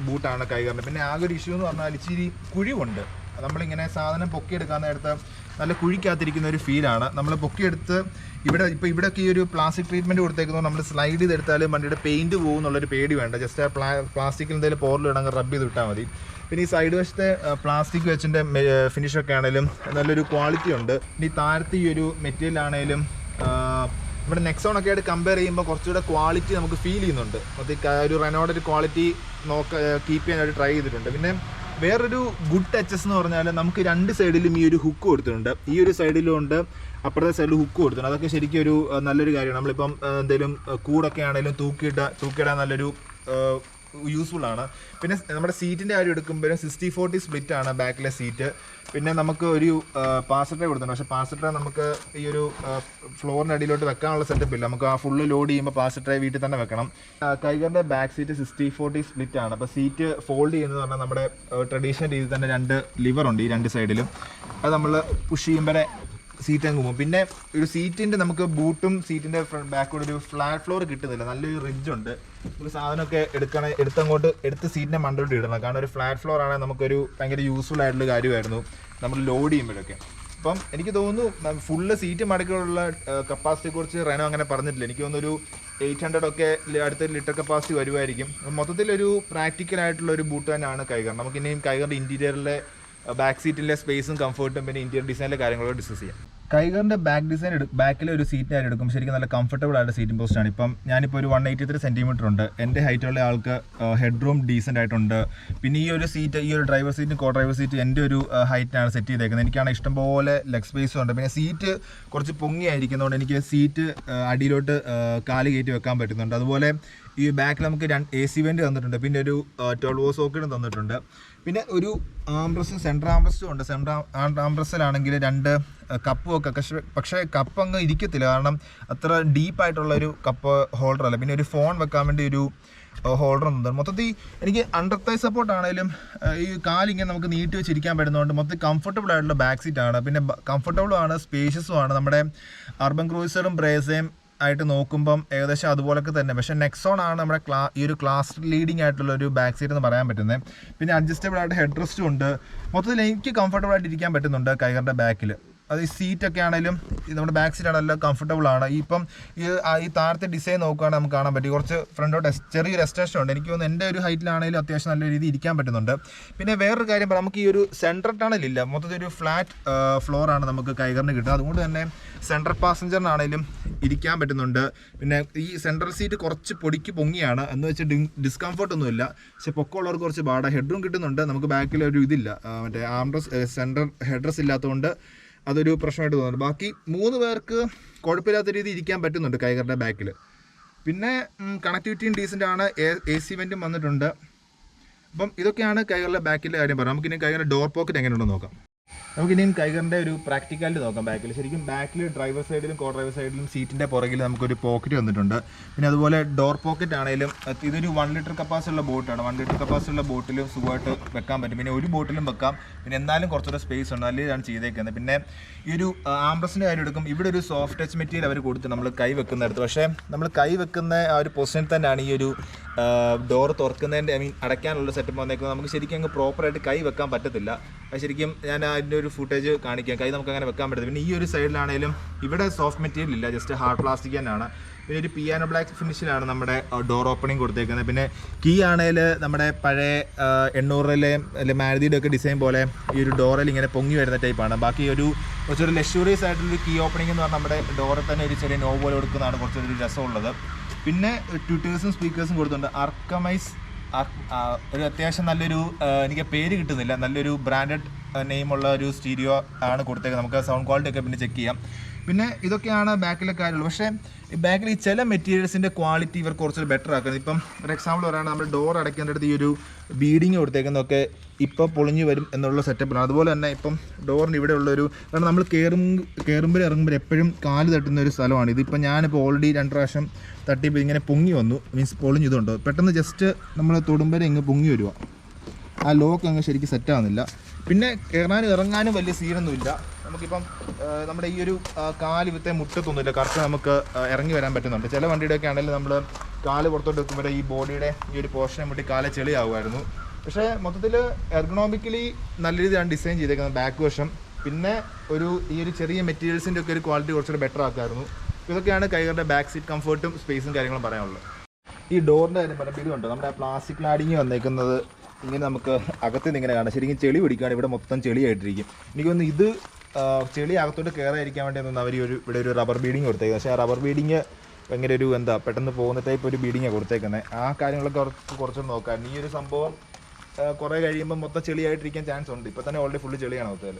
ബൂട്ടാണ് കൈഗറിൻ്റെ. പിന്നെ ആകെ ഒരു ഇഷ്യൂ എന്ന് പറഞ്ഞാൽ ഇച്ചിരി കുഴിവുണ്ട്. നമ്മളിങ്ങനെ സാധനം പൊക്കിയെടുക്കാൻ നേരത്ത് നല്ല കുഴിക്കാത്തിരിക്കുന്ന ഒരു ഫീലാണ്. നമ്മൾ പൊക്കിയെടുത്ത് ഇവിടെയൊക്കെ ഈ ഒരു പ്ലാസ്റ്റിക് ട്രീറ്റ്മെൻറ്റ് കൊടുത്തേക്കുന്നത് നമ്മൾ സ്ലൈഡ് ചെയ്തെടുത്താലും വണ്ടിയുടെ പെയിൻറ്റ് പോകും എന്നുള്ളൊരു പേടി വേണ്ട. ജസ്റ്റ് ആ പ്ലാസ്റ്റിക്കിൽ എന്തെങ്കിലും പോറിലിടങ്ങ് റബ്ബ് ചെയ്ത് വിട്ടാൽ മതി. പിന്നെ ഈ സൈഡ് വശത്തെ പ്ലാസ്റ്റിക് വെച്ചിൻ്റെ ഫിനിഷൊക്കെ ആണെങ്കിലും നല്ലൊരു ക്വാളിറ്റി ഉണ്ട്. ഇനി താഴത്തെ ഈ ഒരു മെറ്റീരിയൽ ആണെങ്കിലും ഇവിടെ നെക്സോണൊക്കെ ആയിട്ട് കമ്പയർ ചെയ്യുമ്പോൾ കുറച്ചുകൂടെ ക്വാളിറ്റി നമുക്ക് ഫീൽ ചെയ്യുന്നുണ്ട്. ഒരു റെനോയുടെ ഒരു ക്വാളിറ്റി കീപ്പ് ചെയ്യാനായിട്ട് ട്രൈ ചെയ്തിട്ടുണ്ട്. പിന്നെ വേറൊരു ഗുഡ് ടച്ചസ് എന്ന് പറഞ്ഞാൽ നമുക്ക് 2 സൈഡിലും ഈ ഒരു ഹുക്ക് കൊടുത്തിട്ടുണ്ട്. ഈ ഒരു സൈഡിലും ഉണ്ട്, അപ്പുറത്തെ സൈഡിൽ ഹുക്ക് കൊടുത്തിട്ടുണ്ട്. അതൊക്കെ ശരിക്കും ഒരു നല്ലൊരു കാര്യമാണ്. നമ്മളിപ്പം എന്തെങ്കിലും കൂടൊക്കെ ആണെങ്കിലും തൂക്കിയിടാൻ നല്ലൊരു യൂസ്ഫുൾ ആണ്. പിന്നെ നമ്മുടെ സീറ്റിൻ്റെ കാര്യം എടുക്കുമ്പോഴും 60-40 സ്പ്ലിറ്റ് ആണ് ബാക്കിലെ സീറ്റ്. പിന്നെ നമുക്ക് ഒരു പാസറ്റർ കൊടുത്തിട്ടുണ്ട്. പക്ഷേ പാസറ്റർ നമുക്ക് ഈ ഒരു ഫ്ലോറിൻ്റെ അടിയിലോട്ട് വെക്കാനുള്ള സെറ്റപ്പ് ഇല്ല. നമുക്ക് ആ ഫുള്ള് ലോഡ് ചെയ്യുമ്പോൾ പാസറ്ററെ വീട്ടിൽ തന്നെ വെക്കണം. കൈഗറിൻ്റെ ബാക്ക് സീറ്റ് 60-40 സ്പ്ലിറ്റ് ആണ്. അപ്പോൾ സീറ്റ് ഫോൾഡ് ചെയ്യുന്നത് പറഞ്ഞാൽ നമ്മുടെ ട്രഡീഷണൽ രീതിയിൽ തന്നെ 2 ലിവർ ഉണ്ട് ഈ 2 സൈഡിലും. അത് നമ്മൾ പുഷ് ചെയ്യുമ്പോഴേ സീറ്റ് അങ്ങ് പോകും. പിന്നെ ഒരു സീറ്റിൻ്റെ നമുക്ക് ബൂട്ടും സീറ്റിൻ്റെ ബാക്കോട് ഒരു ഫ്ലാറ്റ് ഫ്ലോർ കിട്ടുന്നില്ല, നല്ലൊരു റിഡ്ജ് ഉണ്ട്. ഒരു സാധനമൊക്കെ എടുത്ത് സീറ്റിൻ്റെ മണ്ടോട്ട് ഇടണം. കാരണം ഒരു ഫ്ലാറ്റ് ഫ്ലോർ ആണെങ്കിൽ നമുക്കൊരു ഭയങ്കര യൂസ്ഫുൾ ആയിട്ടുള്ള കാര്യമായിരുന്നു നമ്മൾ ലോഡ് ചെയ്യുമ്പോഴൊക്കെ. അപ്പം എനിക്ക് തോന്നുന്നു ഫുള്ള് സീറ്റ് മടക്കിയുള്ള കപ്പാസിറ്റിയെക്കുറിച്ച് റെനോ അങ്ങനെ പറഞ്ഞിട്ടില്ല. എനിക്ക് തോന്നുന്നു ഒരു 800 ഒക്കെ അടുത്ത ലിറ്റർ കപ്പാസിറ്റി വരുമായിരിക്കും. മൊത്തത്തിലൊരു പ്രാക്ടിക്കൽ ആയിട്ടുള്ള ഒരു ബൂട്ട് തന്നെയാണ് കൈഗർ. നമുക്ക് ഇനിയും കൈഗറിൻ്റെ ഇൻറ്റീരിയറിലെ ബാക്ക് സീറ്റിലെ സ്പേസും കംഫർട്ടും പിന്നെ ഇൻറ്റീരിയർ ഡിസൈനിലെ കാര്യങ്ങളൊക്കെ ഡിസ്കസ് ചെയ്യാം. കൈഗറിൻ്റെ ബാക്ക് ഡിസൈൻ ബാക്കിലെ ഒരു സീറ്റ് ആയിട്ട് എടുക്കും ശരിക്കും നല്ല കംഫർട്ടബിൾ ആയിട്ട് സീറ്റിംഗ് പോസ്റ്റാണ്. ഇപ്പം ഞാനിപ്പോൾ ഒരു 183 സെൻറ്റിമീറ്റർ ഉണ്ട്. എൻ്റെ ഹൈറ്റുള്ള ആൾക്ക് ഹെഡ് റൂം ഡീസൻ്റ് ആയിട്ടുണ്ട്. പിന്നെ ഈ ഒരു സീറ്റ്, ഈ ഒരു ഡ്രൈവർ സീറ്റും കോ ഡ്രൈവർ സീറ്റ് എൻ്റെ ഒരു ഹൈറ്റിനാണ് സെറ്റ് ചെയ്തേക്കുന്നത്. എനിക്കാണ് ഇഷ്ടംപോലെ ലെഗ് സ്പേസും ഉണ്ട്. പിന്നെ സീറ്റ് കുറച്ച് പൊങ്ങിയായിരിക്കുന്നതുകൊണ്ട് എനിക്ക് സീറ്റ് അടിയിലോട്ട് കാല് കയറ്റി വെക്കാൻ പറ്റുന്നുണ്ട്. അതുപോലെ ഈ ബാക്കിൽ നമുക്ക് AC വെൻ്റ് തന്നിട്ടുണ്ട്. പിന്നെ ഒരു 12 സോക്കറ്റും തന്നിട്ടുണ്ട്. പിന്നെ ഒരു ആംബ്രസ്റ്റും സെൻട്രൽ ആംബ്രസ്റ്റും ഉണ്ട്. സെൻട്രൽ ആംബ്രസ്റ്റിലാണെങ്കിൽ 2 കപ്പും ഒക്കെ, പക്ഷേ കപ്പ് അങ്ങ് ഇരിക്കത്തില്ല, കാരണം അത്ര ഡീപ്പായിട്ടുള്ളൊരു കപ്പ് ഹോൾഡർ അല്ല. പിന്നെ ഒരു ഫോൺ വെക്കാൻ വേണ്ടി ഒരു ഹോൾഡർ ഉണ്ട്. മൊത്തത്തിൽ എനിക്ക് അണ്ടർ തൈ സപ്പോർട്ട് ആണെങ്കിലും ഈ കാലിങ്ങനെ നമുക്ക് നീട്ടി വെച്ചിരിക്കാൻ പറ്റുന്നതുകൊണ്ട് മൊത്തത്തിൽ കംഫർട്ടബിൾ ആയിട്ടുള്ള ബാക്ക് സീറ്റാണ്. പിന്നെ കംഫർട്ടബിളും ആണ്, സ്പേഷ്യസും ആണ്. നമ്മുടെ അർബൻ ക്രൂസറും ബ്രേസയും ആയിട്ട് നോക്കുമ്പം ഏകദേശം അതുപോലൊക്കെ തന്നെ. പക്ഷേ നെക്സോൺ ആണ് നമ്മുടെ ഈ ഒരു ക്ലാസ് ലീഡിങ് ആയിട്ടുള്ള ഒരു ബാക്ക് സീറ്റ് എന്ന് പറയാൻ പറ്റുന്നത്. പിന്നെ അഡ്ജസ്റ്റബിൾ ആയിട്ട് ഹെഡ് റെസ്റ്റും ഉണ്ട്. മൊത്തത്തിൽ എനിക്ക് കംഫർട്ടബിൾ ആയിട്ട് ഇരിക്കാൻ പറ്റുന്നുണ്ട് കൈഗറിൻ്റെ ബാക്കിൽ. അത് ഈ സീറ്റൊക്കെ ആണെങ്കിലും നമ്മുടെ ബാക്ക് സീറ്റ് ആണെങ്കിലും കംഫർട്ടബിൾ ആണ്. ഇപ്പം ഈ താഴത്തെ ഡിസൈൻ നോക്കുകയാണെങ്കിൽ നമുക്ക് കാണാൻ പറ്റും കുറച്ച് ഫ്രണ്ടോട്ട് ചെറിയൊരു എക്സ്റ്റൻഷൻ ഉണ്ട്. എനിക്ക് തോന്നുന്നു എൻ്റെ ഒരു ഹൈറ്റിലാണെങ്കിലും അത്യാവശ്യം നല്ല രീതിയിൽ ഇരിക്കാൻ പറ്റുന്നുണ്ട്. പിന്നെ വേറൊരു കാര്യം പറയാം, നമുക്ക് ഈ ഒരു സെൻട്രൽ ടണലില്ല, മൊത്തത്തിൽ ഒരു ഫ്ലാറ്റ് ഫ്ലോറാണ് നമുക്ക് കൈഗറിന് കിട്ടുക. അതുകൊണ്ട് തന്നെ സെൻട്രൽ പാസഞ്ചറിനാണെങ്കിലും ഇരിക്കാൻ പറ്റുന്നുണ്ട്. പിന്നെ ഈ സെൻട്രൽ സീറ്റ് കുറച്ച് പൊടിക്ക് പൊങ്ങിയാണ് എന്ന് വെച്ച് ഡിസ്കംഫർട്ടൊന്നുമില്ല, പക്ഷെ പൊക്കമുള്ളവർക്ക് കുറച്ച് പാടാ. ഹെഡ്റൂം കിട്ടുന്നുണ്ട്, നമുക്ക് ബാക്കിൽ ഒരു ഇതില്ല, മറ്റേ ആംറസ് സെൻട്രൽ ഹെഡ്രസ് ഇല്ലാത്തതുകൊണ്ട് അതൊരു പ്രശ്നമായിട്ട് തോന്നുന്നുണ്ട്. ബാക്കി 3 പേർക്ക് കുഴപ്പമില്ലാത്ത രീതിയിൽ ഇരിക്കാൻ പറ്റുന്നുണ്ട് കൈഗറിൻ്റെ ബാക്കിൽ. പിന്നെ കണക്ടിവിറ്റിയും ഡീസൻ്റ് ആണ്, AC വെൻറ്റും വന്നിട്ടുണ്ട്. അപ്പം ഇതൊക്കെയാണ് കൈഗറിലെ ബാക്കിലെ കാര്യം പറയാം. നമുക്കിനി കൈഗറിൻ്റെ ഡോർ പോക്കറ്റ് എങ്ങനെയുണ്ടെന്ന് നോക്കാം. നമുക്കിനിയും കൈഗറിൻ്റെ ഒരു പ്രാക്ടിക്കാലിറ്റി നോക്കാം. ബാക്കിൽ ശരിക്കും ബാക്കിൽ ഡ്രൈവർ സൈഡിലും കോ ഡ്രൈവർ സൈഡിലും സീറ്റിൻ്റെ പുറകിൽ നമുക്കൊരു പോക്കറ്റ് വന്നിട്ടുണ്ട്. പിന്നെ അതുപോലെ ഡോർ പോക്കറ്റ് ആണെങ്കിലും ഇതൊരു 1 ലിറ്റർ കപ്പാസിറ്റി ഉള്ള ബോട്ടാണ്. 1 ലിറ്റർ കപ്പാസിറ്റി ഉള്ള ബോട്ടിലും സുഖമായിട്ട് വെക്കാൻ പറ്റും. പിന്നെ ഒരു ബോട്ടിലും വെക്കാം. പിന്നെ എന്നാലും കുറച്ചുകൂടെ സ്പേസ് ഉണ്ട്, നല്ല ഇതാണ് ചെയ്തേക്കുന്നത്. പിന്നെ ഈ ഒരു ആംബ്രസിൻ്റെ കാര്യം എടുക്കും, ഇവിടെ ഒരു സോഫ്റ്റ് ടച്ച് മെറ്റീരിയൽ അവർ കൊടുത്ത് നമ്മൾ കൈ വെക്കുന്നിടത്ത്, പക്ഷേ നമ്മൾ കൈ വെക്കുന്ന ആ ഒരു പൊസിഷനിൽ തന്നെയാണ് ഈ ഒരു ഡോർ തുറക്കുന്നതിൻ്റെ അടയ്ക്കാനുള്ള സെറ്റപ്പ് വന്നേക്കുന്നത്. നമുക്ക് ശരിക്കും അങ്ങ് പ്രോപ്പറായിട്ട് കൈ വെക്കാൻ പറ്റത്തില്ല. അത് ശരിക്കും ഞാൻ അതിൻ്റെ ഒരു ഫുട്ടേജ് കാണിക്കാം. കൈ നമുക്ക് അങ്ങനെ വെക്കാൻ പറ്റത്തില്ല. പിന്നെ ഈ ഒരു സൈഡിലാണെങ്കിലും ഇവിടെ സോഫ്റ്റ് മെറ്റീരിയൽ ഇല്ല, ജസ്റ്റ് ഹാർഡ് പ്ലാസ്റ്റിക് തന്നെയാണ്. പിന്നെ ഒരു പിയാനോ ബ്ലാക്ക് ഫിനിഷിലാണ് നമ്മുടെ ഡോർ ഓപ്പണിംഗ് കൊടുത്തേക്കുന്നത്. പിന്നെ കീ ആണെങ്കിൽ നമ്മുടെ പഴയ 800-ലെ അല്ലെ മാരുതിയുടെ ഒക്കെ ഡിസൈൻ പോലെ ഈ ഒരു ഡോറിൽ ഇങ്ങനെ പൊങ്ങി വരുന്ന ടൈപ്പാണ്. ബാക്കി ഒരു കുറച്ചൊരു ലക്ഷൂറിയസ് ആയിട്ടുള്ളൊരു കീ ഓപ്പണിംഗ് എന്ന് പറഞ്ഞാൽ നമ്മുടെ ഡോറിൽ തന്നെ ഒരു ചെറിയ നോ പോലെ കൊടുക്കുന്നതാണ് കുറച്ചൊരു രസമുള്ളത്. പിന്നെ ട്വിറ്റേഴ്സും സ്പീക്കേഴ്സും കൊടുത്തിട്ടുണ്ട്. അർക്കമൈസ് ഒരു അത്യാവശ്യം നല്ലൊരു, എനിക്ക് പേര് കിട്ടുന്നില്ല, നല്ലൊരു ബ്രാൻഡഡ് നെയിമുള്ള ഒരു സ്റ്റീരിയോ ആണ് കൊടുത്തേക്കുന്നത്. നമുക്ക് സൗണ്ട് ക്വാളിറ്റി ഒക്കെ പിന്നെ ചെക്ക് ചെയ്യാം. പിന്നെ ഇതൊക്കെയാണ് ബാക്കിലെ കാര്യമുള്ളൂ. പക്ഷേ ഈ ബാക്കിൽ ഈ ചില മെറ്റീരിയൽസിൻ്റെ ക്വാളിറ്റി ഇവർ കുറച്ചൊരു ബെറ്റർ ആക്കുന്നത്. ഇപ്പം ഫോർ എക്സാമ്പിൾ പറയുകയാണെങ്കിൽ നമ്മൾ ഡോർ അടയ്ക്കേണ്ടടുത്ത് ഈ ഒരു ബീഡിങ് കൊടുത്തേക്കുന്നതൊക്കെ ഇപ്പോൾ പൊളിഞ്ഞു വരും എന്നുള്ള സെറ്റപ്പിലാണ്. അതുപോലെ തന്നെ ഇപ്പം ഡോറിന് ഇവിടെ ഉള്ളൊരു, കാരണം നമ്മൾ കയറുമ്പോൾ ഇറങ്ങുമ്പോൾ എപ്പോഴും കാല് തട്ടുന്ന ഒരു സ്ഥലമാണ്. ഇതിപ്പോൾ ഞാനിപ്പോൾ ഓൾറെഡി 2 പ്രാവശ്യം തട്ടിപ്പോൾ ഇങ്ങനെ പൊങ്ങി വന്നു, മീൻസ് പൊളിഞ്ഞിതുണ്ടോ, പെട്ടെന്ന് ജസ്റ്റ് നമ്മൾ തൊടുമ്പോൾ ഇങ്ങ് പൊങ്ങി വരിക, ആ ലോക്ക് അങ്ങ് ശരിക്കും സെറ്റാകുന്നില്ല. പിന്നെ കയറാനും ഇറങ്ങാനും വലിയ സീനൊന്നുമില്ല. നമുക്കിപ്പം നമ്മുടെ ഈ ഒരു കാല് വിത്തെ മുട്ടത്തൊന്നുമില്ല, കറക്റ്റ് നമുക്ക് ഇറങ്ങി വരാൻ പറ്റുന്നുണ്ട്. ചില വണ്ടിയുടെയൊക്കെ ആണെങ്കിലും നമ്മൾ കാല് പുറത്തോട്ട് വെക്കുമ്പോൾ ഈ ബോഡിയുടെ ഈ ഒരു പോർഷനെ മുട്ടി കാല് ചെളിയാവുമായിരുന്നു. പക്ഷേ മൊത്തത്തിൽ എർഗണോമിക്കലി നല്ല രീതിയിലാണ് ഡിസൈൻ ചെയ്തേക്കുന്നത് ബാക്ക് വശം. പിന്നെ ഈ ഒരു ചെറിയ മെറ്റീരിയൽസിൻ്റെ ഒക്കെ ഒരു ക്വാളിറ്റി കുറച്ചുകൂടെ ബെറ്റർ ആക്കായിരുന്നു. ഇതൊക്കെയാണ് കൈഗറിൻ്റെ ബാക്ക് സീറ്റ് കംഫർട്ടും സ്പേസും കാര്യങ്ങളും പറയാനുള്ളത്. ഈ ഡോറിൻ്റെ കാര്യം പറയുമ്പോൾ ഇതുണ്ട്, നമ്മുടെ പ്ലാസ്റ്റിക് ലാഡിങ് വന്നേക്കുന്നത് ഇങ്ങനെ നമുക്ക് അകത്ത് നിന്ന് ഇങ്ങനെ കാണാം. ശരിക്കും ചെളി പിടിക്കുകയാണ്, ഇവിടെ മൊത്തം ചെളിയായിട്ടിരിക്കും. എനിക്ക് തോന്നുന്നു ഇത് ചെളി അകത്തോട്ട് കയറാതിരിക്കാൻ വേണ്ടി ഇവിടെ ഒരു റബ്ബർ ബീഡിങ് കൊടുത്തേക്കുന്നത്. പക്ഷേ ആ റബ്ബർ ബീഡിങ് ഭയങ്കര ഒരു പെട്ടെന്ന് പോകുന്ന ടൈപ്പ് ഒരു ബീഡിങ്ങാണ് കൊടുത്തേക്കുന്നത്. ആ കാര്യങ്ങളൊക്കെ കുറച്ചൊന്ന് നോക്കാം. ഈ ഒരു സംഭവം കുറേ കഴിയുമ്പോൾ മൊത്തം ചെളിയായിട്ടിരിക്കാൻ ചാൻസ് ഉണ്ട്. ഇപ്പോൾ തന്നെ ഓൾറെഡി ഫുള്ള് ചെളിയാണ് മൊത്തത്തിൽ.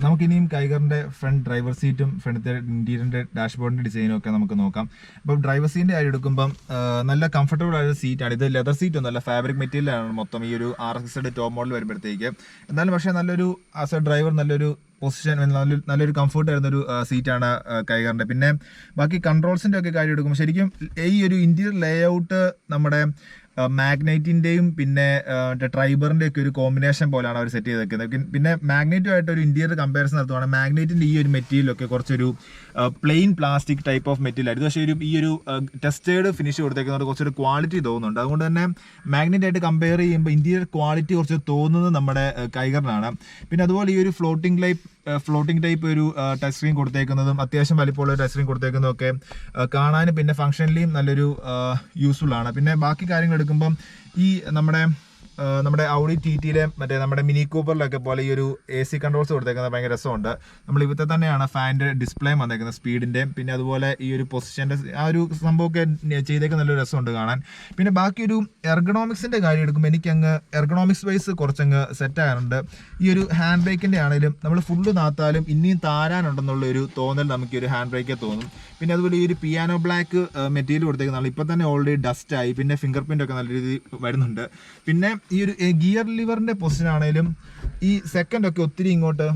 നമുക്കിനിയും കൈഗറിൻ്റെ ഫ്രണ്ട് ഡ്രൈവർ സീറ്റും ഫ്രണ്ടിലത്തെ ഇൻറ്റീരിയറിൻ്റെ ഡാഷ്ബോർഡിൻ്റെ ഡിസൈനും ഒക്കെ നമുക്ക് നോക്കാം. അപ്പോൾ ഡ്രൈവർ സീറ്റിൻ്റെ കാര്യം എടുക്കുമ്പം നല്ല കംഫർട്ടബിൾ ആയ സീറ്റാണ്. ഇത് ലെതർ സീറ്റ് ഒന്നുമല്ല, ഫാബ്രിക് മെറ്റീരിയലാണ് മൊത്തം ഈ ഒരു RX-യുടെ ടോപ്പ് മോഡൽ വരുമ്പോഴത്തേക്ക്. എന്നാലും പക്ഷേ നല്ലൊരു ആസ് എ ഡ്രൈവർ നല്ലൊരു പൊസിഷൻ, നല്ലൊരു കംഫർട്ട് ആയിരുന്നൊരു സീറ്റാണ് കൈഗറിൻ്റെ. പിന്നെ ബാക്കി കൺട്രോൾസിൻ്റെ ഒക്കെ കാര്യം എടുക്കുമ്പോൾ ശരിക്കും ഈ ഒരു ഇൻറ്റീരിയർ ലേഔട്ട് നമ്മുടെ മാഗ്നൈറ്റിൻ്റെയും പിന്നെ ട്രൈബറിൻ്റെ ഒക്കെ ഒരു കോമ്പിനേഷൻ പോലെയാണ് അവർ സെറ്റ് ചെയ്തേക്കുന്നത്. പിന്നെ മാഗ്നൈറ്റുമായിട്ട് ഒരു ഇന്റീരിയർ കമ്പാരിസൺ നടത്തുവാണെങ്കിൽ മാഗ്നൈറ്റിൻ്റെ ഈ ഒരു മെറ്റീരിയലൊക്കെ കുറച്ചൊരു plain plastic type of material ആയിരുന്നു. പക്ഷേ ഈ ഒരു ടെസ്റ്റേഡ് ഫിനിഷ് കൊടുത്തേക്കുന്നത് കുറച്ചൊരു ക്വാളിറ്റി തോന്നുന്നുണ്ട്. അതുകൊണ്ട് തന്നെ മാഗ്നൈറ്റായിട്ട് കമ്പയർ ചെയ്യുമ്പോൾ ഇന്റീരിയർ ക്വാളിറ്റി കുറച്ച് തോന്നുന്നത് നമ്മുടെ കൈഗറിനാണ്. പിന്നെ അതുപോലെ ഈ ഒരു ഫ്ലോട്ടിംഗ് ടൈപ്പ് ഒരു ടച്ച് സ്ക്രീൻ കൊടുത്തേക്കുന്നതും അത്യാവശ്യം വലിപ്പമുള്ള ടച്ച് സ്ക്രീൻ കൊടുത്തേക്കുന്നതും ഒക്കെ കാണാനും പിന്നെ ഫംഗ്ഷനലിയും നല്ലൊരു യൂസ്ഫുൾ ആണ്. പിന്നെ ബാക്കി കാര്യങ്ങൾ എടുക്കുമ്പം ഈ നമ്മുടെ ഔഡി TTയിലെ മറ്റേ നമ്മുടെ മിനി കൂപ്പറിലൊക്കെ പോലെ ഈ ഒരു AC കൺട്രോൾസ് കൊടുത്തേക്കുന്നത് ഭയങ്കര രസമുണ്ട്. നമ്മൾ ഇവിടുത്തെ തന്നെയാണ് ഫാനിൻ്റെ ഡിസ്പ്ലേ വന്നേക്കുന്നത് സ്പീഡിൻ്റെയും പിന്നെ അതുപോലെ ഈ ഒരു പൊസിഷൻ്റെ ആ ഒരു സംഭവമൊക്കെ ചെയ്തേക്കുന്ന നല്ലൊരു രസമുണ്ട് കാണാൻ. പിന്നെ ബാക്കി ഒരു എർഗണോമിക്സിൻ്റെ കാര്യം എടുക്കുമ്പോൾ എനിക്കങ്ങ് എർഗണോമിക്സ് വൈസ് കുറച്ചങ്ങ് സെറ്റ് ആകാറുണ്ട്. ഈ ഒരു ഹാൻഡ് ബ്രേക്കിൻ്റെ ആണെങ്കിലും നമ്മൾ ഫുള്ള് നാത്താലും ഇനിയും താരാനുണ്ടെന്നുള്ളൊരു തോന്നൽ നമുക്ക് ഈ ഒരു ഹാൻഡ് ബ്രേക്കേ തോന്നും. പിന്നെ അതുപോലെ ഈ ഒരു പിയാനോ ബ്ലാക്ക് മെറ്റീരിയൽ കൊടുത്തേക്കുന്നതാണ് ഇപ്പം തന്നെ ഓൾറെഡി ഡസ്റ്റായി. പിന്നെ ഫിംഗർ പ്രിൻ്റ് ഒക്കെ നല്ല രീതിയിൽ വരുന്നുണ്ട്. പിന്നെ ഈ ഒരു ഗിയർ ലിവറിൻ്റെ പൊസിഷൻ ആണെങ്കിലും ഈ സെക്കൻഡൊക്കെ ഒത്തിരി ഇങ്ങോട്ട്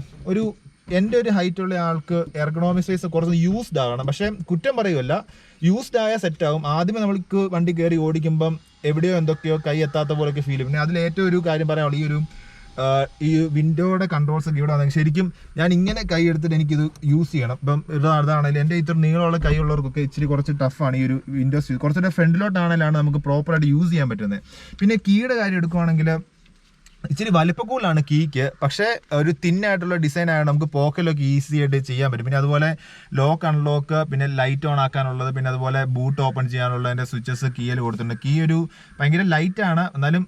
എൻ്റെ ഒരു ഹൈറ്റുള്ള ആൾക്ക് എർഗണോമിക്സ് വൈസ് കുറച്ച് യൂസ്ഡ് ആകണം. പക്ഷേ കുറ്റം പറയുമല്ല, യൂസ്ഡ് ആയ സെറ്റാവും. ആദ്യമേ നമ്മൾക്ക് വണ്ടി കയറി ഓടിക്കുമ്പം എവിടെയോ എന്തൊക്കെയോ കൈ എത്താത്ത പോലെയൊക്കെ ഫീൽ ചെയ്യും. പിന്നെ അതിലേറ്റവും ഒരു കാര്യം പറയാനുള്ളൂ ഈ വിൻഡോയുടെ കൺട്രോൾസ് ഒക്കെ ഇവിടെ ആണെങ്കിൽ ശരിക്കും ഞാൻ ഇങ്ങനെ കൈ എടുത്തിട്ട് എനിക്കിത് യൂസ് ചെയ്യണം. ഇപ്പം ഇതാണെങ്കിലും എൻ്റെ ഇത്ര നീളമുള്ള കൈയുള്ളവർക്കൊക്കെ ഇച്ചിരി കുറച്ച് ടഫാണ് ഈ ഒരു വിൻഡോസ്. കുറച്ചുകൂടെ ഫ്രണ്ടിലോട്ടാണെങ്കിലാണ് നമുക്ക് പ്രോപ്പറായിട്ട് യൂസ് ചെയ്യാൻ പറ്റുന്നത്. പിന്നെ കീയുടെ കാര്യം എടുക്കുവാണെങ്കിൽ ഇച്ചിരി വലിപ്പക്കൂടുതലാണ് കീക്ക്. പക്ഷേ ഒരു തിന്നായിട്ടുള്ള ഡിസൈൻ ആയതുകൊണ്ട് നമുക്ക് പോക്കറ്റിലൊക്കെ ഈസി ആയിട്ട് ചെയ്യാൻ പറ്റും. പിന്നെ അതുപോലെ ലോക്ക് അൺലോക്ക് പിന്നെ ലൈറ്റ് ഓൺ ആക്കാനുള്ളത് പിന്നെ അതുപോലെ ബൂട്ട് ഓപ്പൺ ചെയ്യാനുള്ളതിൻ്റെ സ്വിച്ചസ് കീയിൽ കൊടുത്തിട്ടുണ്ട്. കീ ഒരു ഭയങ്കര ലൈറ്റാണ്, എന്നാലും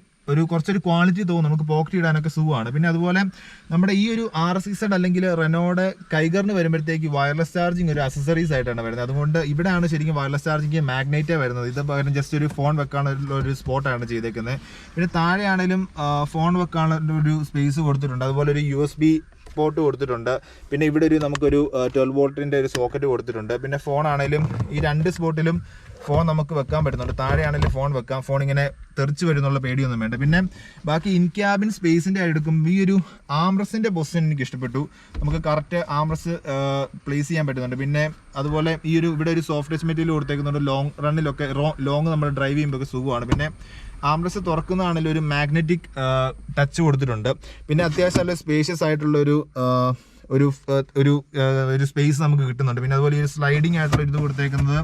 കുറച്ചൊരു ക്വാളിറ്റി തോന്നും, നമുക്ക് പോക്കറ്റ് ഇടാനൊക്കെ സുഖമാണ്. പിന്നെ അതുപോലെ നമ്മുടെ ഈ ഒരു RX അല്ലെങ്കിൽ റെനോയുടെ കൈഗറിന് വരുമ്പോഴത്തേക്ക് വയർലെസ് ചാർജിങ് ഒരു അക്സസറീസ് ആയിട്ടാണ് വരുന്നത്. അതുകൊണ്ട് ഇവിടെയാണ് ശരിക്കും വയർലെസ് ചാർജിങ് മാഗ്നൈറ്റേ വരുന്നത്. ഇത് പകരം ജസ്റ്റ് ഒരു ഫോൺ വെക്കാനുള്ള ഒരു സ്പോട്ടാണ് ചെയ്തേക്കുന്നത്. പിന്നെ താഴെയാണെങ്കിലും ഫോൺ വെക്കാനുള്ള ഒരു സ്പേസ് കൊടുത്തിട്ടുണ്ട്. അതുപോലെ ഒരു USB പോർട്ട് കൊടുത്തിട്ടുണ്ട്. പിന്നെ ഇവിടെ നമുക്കൊരു 12 വോൾട്ടിൻ്റെ ഒരു സോക്കറ്റ് കൊടുത്തിട്ടുണ്ട്. പിന്നെ ഫോൺ ആണെങ്കിലും ഈ 2 സ്പോട്ടിലും ഫോൺ നമുക്ക് വെക്കാൻ പറ്റുന്നുണ്ട്. താഴെയാണെങ്കിലും ഫോൺ വെക്കാം. ഫോൺ ഇങ്ങനെ തെറിച്ച് വരുന്നുള്ള പേടിയൊന്നും വേണ്ട. പിന്നെ ബാക്കി ഇൻ ക്യാബിൻ സ്പേസിൻ്റെ എടുക്കുമ്പോൾ ഈ ഒരു ആംബ്രസിൻ്റെ പൊസിഷൻ എനിക്ക് ഇഷ്ടപ്പെട്ടു. നമുക്ക് കറക്റ്റ് ആംബ്രസ് പ്ലേസ് ചെയ്യാൻ പറ്റുന്നുണ്ട്. പിന്നെ അതുപോലെ ഇവിടെ ഒരു സോഫ്റ്റ് ടച്ച് മെറ്റീരിയൽ കൊടുത്തേക്കുന്നുണ്ട്. ലോങ് റണ്ണിലൊക്കെ ലോങ് നമ്മൾ ഡ്രൈവ് ചെയ്യുമ്പോൾ സുഖമാണ്. പിന്നെ ആംബ്രസ് തുറക്കുന്നതാണെങ്കിലും ഒരു മാഗ്നറ്റിക് ടച്ച് കൊടുത്തിട്ടുണ്ട്. പിന്നെ അത്യാവശ്യം നല്ല സ്പേഷ്യസ് ആയിട്ടുള്ള ഒരു സ്പേസ് നമുക്ക് കിട്ടുന്നുണ്ട്. പിന്നെ അതുപോലെ ഈ സ്ലൈഡിങ് ആയിട്ടുള്ള ഇത് കൊടുത്തേക്കുന്നത്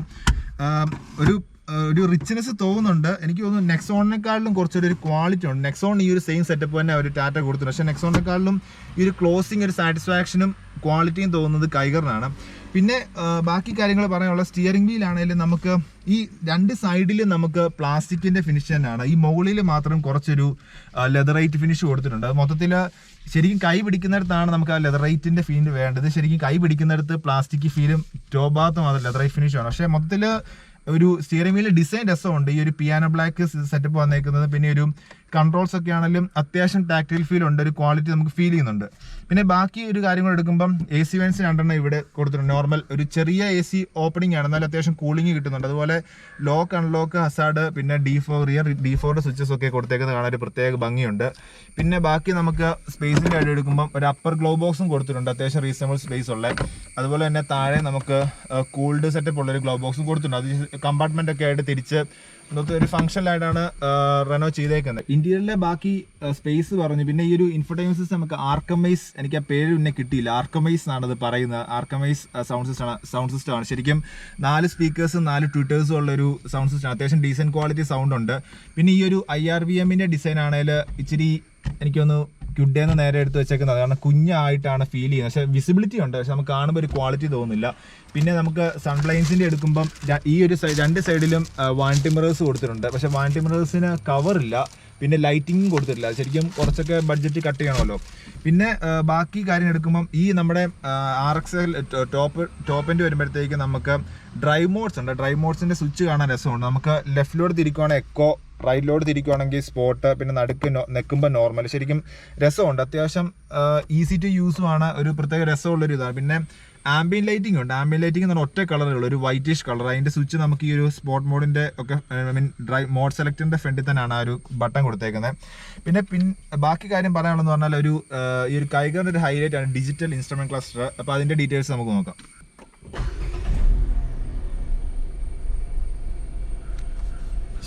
ഒരു റിച്ച്നെസ് തോന്നുന്നുണ്ട്. എനിക്ക് തോന്നുന്നു നെക്സോണിനെക്കാളിലും കുറച്ചൊരു ക്വാളിറ്റി ഉണ്ട്. നെക്സോൺ ഈ ഒരു സെയിം സെറ്റപ്പ് തന്നെ ഒരു ടാറ്റ കൊടുത്തിട്ടുണ്ട്. പക്ഷേ നെക്സോണിനെക്കാളിലും ഈ ഒരു ക്ലോസിങ് ഒരു സാറ്റിസ്ഫാക്ഷനും ക്വാളിറ്റിയും തോന്നുന്നത് കൈഗറിനാണ്. പിന്നെ ബാക്കി കാര്യങ്ങൾ പറയാനുള്ള സ്റ്റിയറിംഗ് വീലാണെങ്കിലും നമുക്ക് ഈ 2 സൈഡിലും നമുക്ക് പ്ലാസ്റ്റിക്കിൻ്റെ ഫിനിഷ് തന്നെയാണ്. ഈ മുകളിൽ മാത്രം കുറച്ചൊരു ലെതറൈറ്റ് ഫിനിഷ് കൊടുത്തിട്ടുണ്ട്. അത് മൊത്തത്തിൽ ശരിക്കും കൈ പിടിക്കുന്നിടത്താണ് നമുക്ക് ആ ലെതറൈറ്റിൻ്റെ ഫീൽ വേണ്ടത്. ശരിക്കും കൈ പിടിക്കുന്നിടത്ത് പ്ലാസ്റ്റിക് ഫീലും ടോപ്പ് ഭാഗത്ത് മാത്രം ലെതറൈറ്റ് ഫിനിഷാണ്. പക്ഷേ മൊത്തത്തിൽ ഒരു സ്റ്റിയറിംഗ് വീലിൽ ഡിസൈൻ രസമുണ്ട്. ഈ ഒരു പിയാനോ ബ്ലാക്ക് സെറ്റപ്പ് വന്നേക്കുന്നത്. പിന്നെ ഒരു കൺട്രോൾസ് ഒക്കെ ആണെങ്കിലും അത്യാവശ്യം ടാക്ടൈൽ ഫീൽ ഉണ്ട്, ഒരു ക്വാളിറ്റി നമുക്ക് ഫീൽ ചെയ്യുന്നുണ്ട്. പിന്നെ ബാക്കി ഒരു കാര്യങ്ങൾ എടുക്കുമ്പം AC വെൻസ് 2 ഇവിടെ കൊടുത്തിട്ടുണ്ട്. നോർമൽ ഒരു ചെറിയ AC ഓപ്പണിംഗ് ആണ്, എന്നാലും അത്യാവശ്യം കൂളിംഗ് കിട്ടുന്നുണ്ട്. അതുപോലെ ലോക്ക് അൺലോക്ക് ഹസാർഡ് പിന്നെ റിയർ D4 സ്വിച്ചസ് ഒക്കെ കൊടുത്തേക്കുന്നത് കാണാൻ ഒരു പ്രത്യേക ഭംഗിയുണ്ട്. പിന്നെ ബാക്കി നമുക്ക് സ്പേസിൻ്റെ കാര്യം എടുക്കുമ്പം ഒരു അപ്പർ ഗ്ലോ ബോക്സും കൊടുത്തിട്ടുണ്ട്, അത്യാവശ്യം റീസണബിൾ സ്പേസ് ഉള്ള. അതുപോലെ തന്നെ താഴെ നമുക്ക് കൂൾഡ് സെറ്റപ്പ് ഉള്ളൊരു ഗ്ലോ ബോക്സും കൊടുത്തിട്ടുണ്ട്. അത് കമ്പാർട്ട്മെൻ്റ് ഒക്കെ ആയിട്ട് തിരിച്ച് ഒരു ഫംഗ്ഷനിലായിട്ടാണ് റെനോ ചെയ്തേക്കുന്നത്. ഇന്റീരിയറിലെ ബാക്കി സ്പേസ് പറഞ്ഞു. പിന്നെ ഈ ഒരു ഇൻഫോർടൈൻമെന്റ് സിസ്റ്റം നമുക്ക് ആർക്കമൈസ്, എനിക്ക് ആ പേര് പിന്നെ കിട്ടിയില്ല, ആർക്കമൈസ് എന്നാണ് അത് പറയുന്നത്. ആർക്കമൈസ് സൗണ്ട് സിസ്റ്റം ആണ്. ശരിക്കും 4 സ്പീക്കേഴ്സും 4 ട്വിറ്റേഴ്സും ഉള്ളൊരു സൗണ്ട് സിസ്റ്റം. അത്യാവശ്യം ഡീസൻറ്റ് ക്വാളിറ്റി സൗണ്ട് ഉണ്ട്. പിന്നെ ഈ ഒരു IRVMൻ്റെ ഡിസൈൻ ആണെങ്കിൽ ഇച്ചിരി എനിക്കൊന്ന് ക്യുഡേന്ന് നേരെ എടുത്ത് വെച്ചേക്കുന്നത്, കാരണം കുഞ്ഞായിട്ടാണ് ഫീൽ ചെയ്യുന്നത്. പക്ഷേ വിസിബിലിറ്റി ഉണ്ട്, പക്ഷെ നമുക്ക് കാണുമ്പോൾ ഒരു ക്വാളിറ്റി തോന്നുന്നില്ല. പിന്നെ നമുക്ക് സൺബ്ലൈൻസിൻ്റെ എടുക്കുമ്പം ഈ ഒരു 2 സൈഡിലും വാനിറ്റി മിറേഴ്സ് കൊടുത്തിട്ടുണ്ട്. പക്ഷേ വാനിറ്റി മിറേഴ്സിന് കവറില്ല, പിന്നെ ലൈറ്റിങ്ങും കൊടുത്തിട്ടില്ല. ശരിക്കും കുറച്ചൊക്കെ ബഡ്ജറ്റ് കട്ട് ചെയ്യണമല്ലോ. പിന്നെ ബാക്കി കാര്യം എടുക്കുമ്പം ഈ നമ്മുടെ RXL ടോപ്പ് എൻഡ് വരുമ്പോഴത്തേക്ക് നമുക്ക് ഡ്രൈവ് മോഡ്സ് ഉണ്ട്. ഡ്രൈവ് മോഡ്സിൻ്റെ സ്വിച്ച് കാണാൻ രസമുണ്ട്. നമുക്ക് ലെഫ്റ്റിലോട്ട് തിരിക്കുവാണെങ്കിൽ എക്കോ, റൈറ്റിലോട്ട് തിരിക്കുവാണെങ്കിൽ സ്പോട്ട്, പിന്നെ നെക്കുമ്പോൾ നോർമൽ. ശരിക്കും രസമുണ്ട്, അത്യാവശ്യം ഈസി ടു യൂസുമാണ്, ഒരു പ്രത്യേക രസമുള്ളൊരു ഇതാണ്. പിന്നെ ആംബിയൻ ലൈറ്റിംഗ് ഉണ്ട്. ആംബിയൻ ലൈറ്റിംഗ് എന്ന് പറഞ്ഞാൽ ഒറ്റ കളറുള്ള ഒരു വൈറ്റിഷ് കളർ. അതിൻ്റെ സ്വിച്ച് നമുക്ക് ഈ ഒരു സ്പോർട്ട് മോഡിൻ്റെ ഒക്കെ ഡ്രൈവ് മോഡ് സെലക്ടറിൻ്റെ ഫ്രണ്ടിൽ തന്നെയാണ് ആ ഒരു ബട്ടൺ കൊടുത്തേക്കുന്നത്. പിന്നെ ബാക്കി കാര്യം പറയാനുള്ളതെന്ന് പറഞ്ഞാൽ ഈ ഒരു കൈഗറിൻ്റെ ഒരു ഹൈലൈറ്റ് ആണ് ഡിജിറ്റൽ ഇൻസ്ട്രുമെന്റ് ക്ലസ്റ്റർ. അപ്പോൾ അതിൻ്റെ ഡീറ്റെയിൽസ് നമുക്ക് നോക്കാം.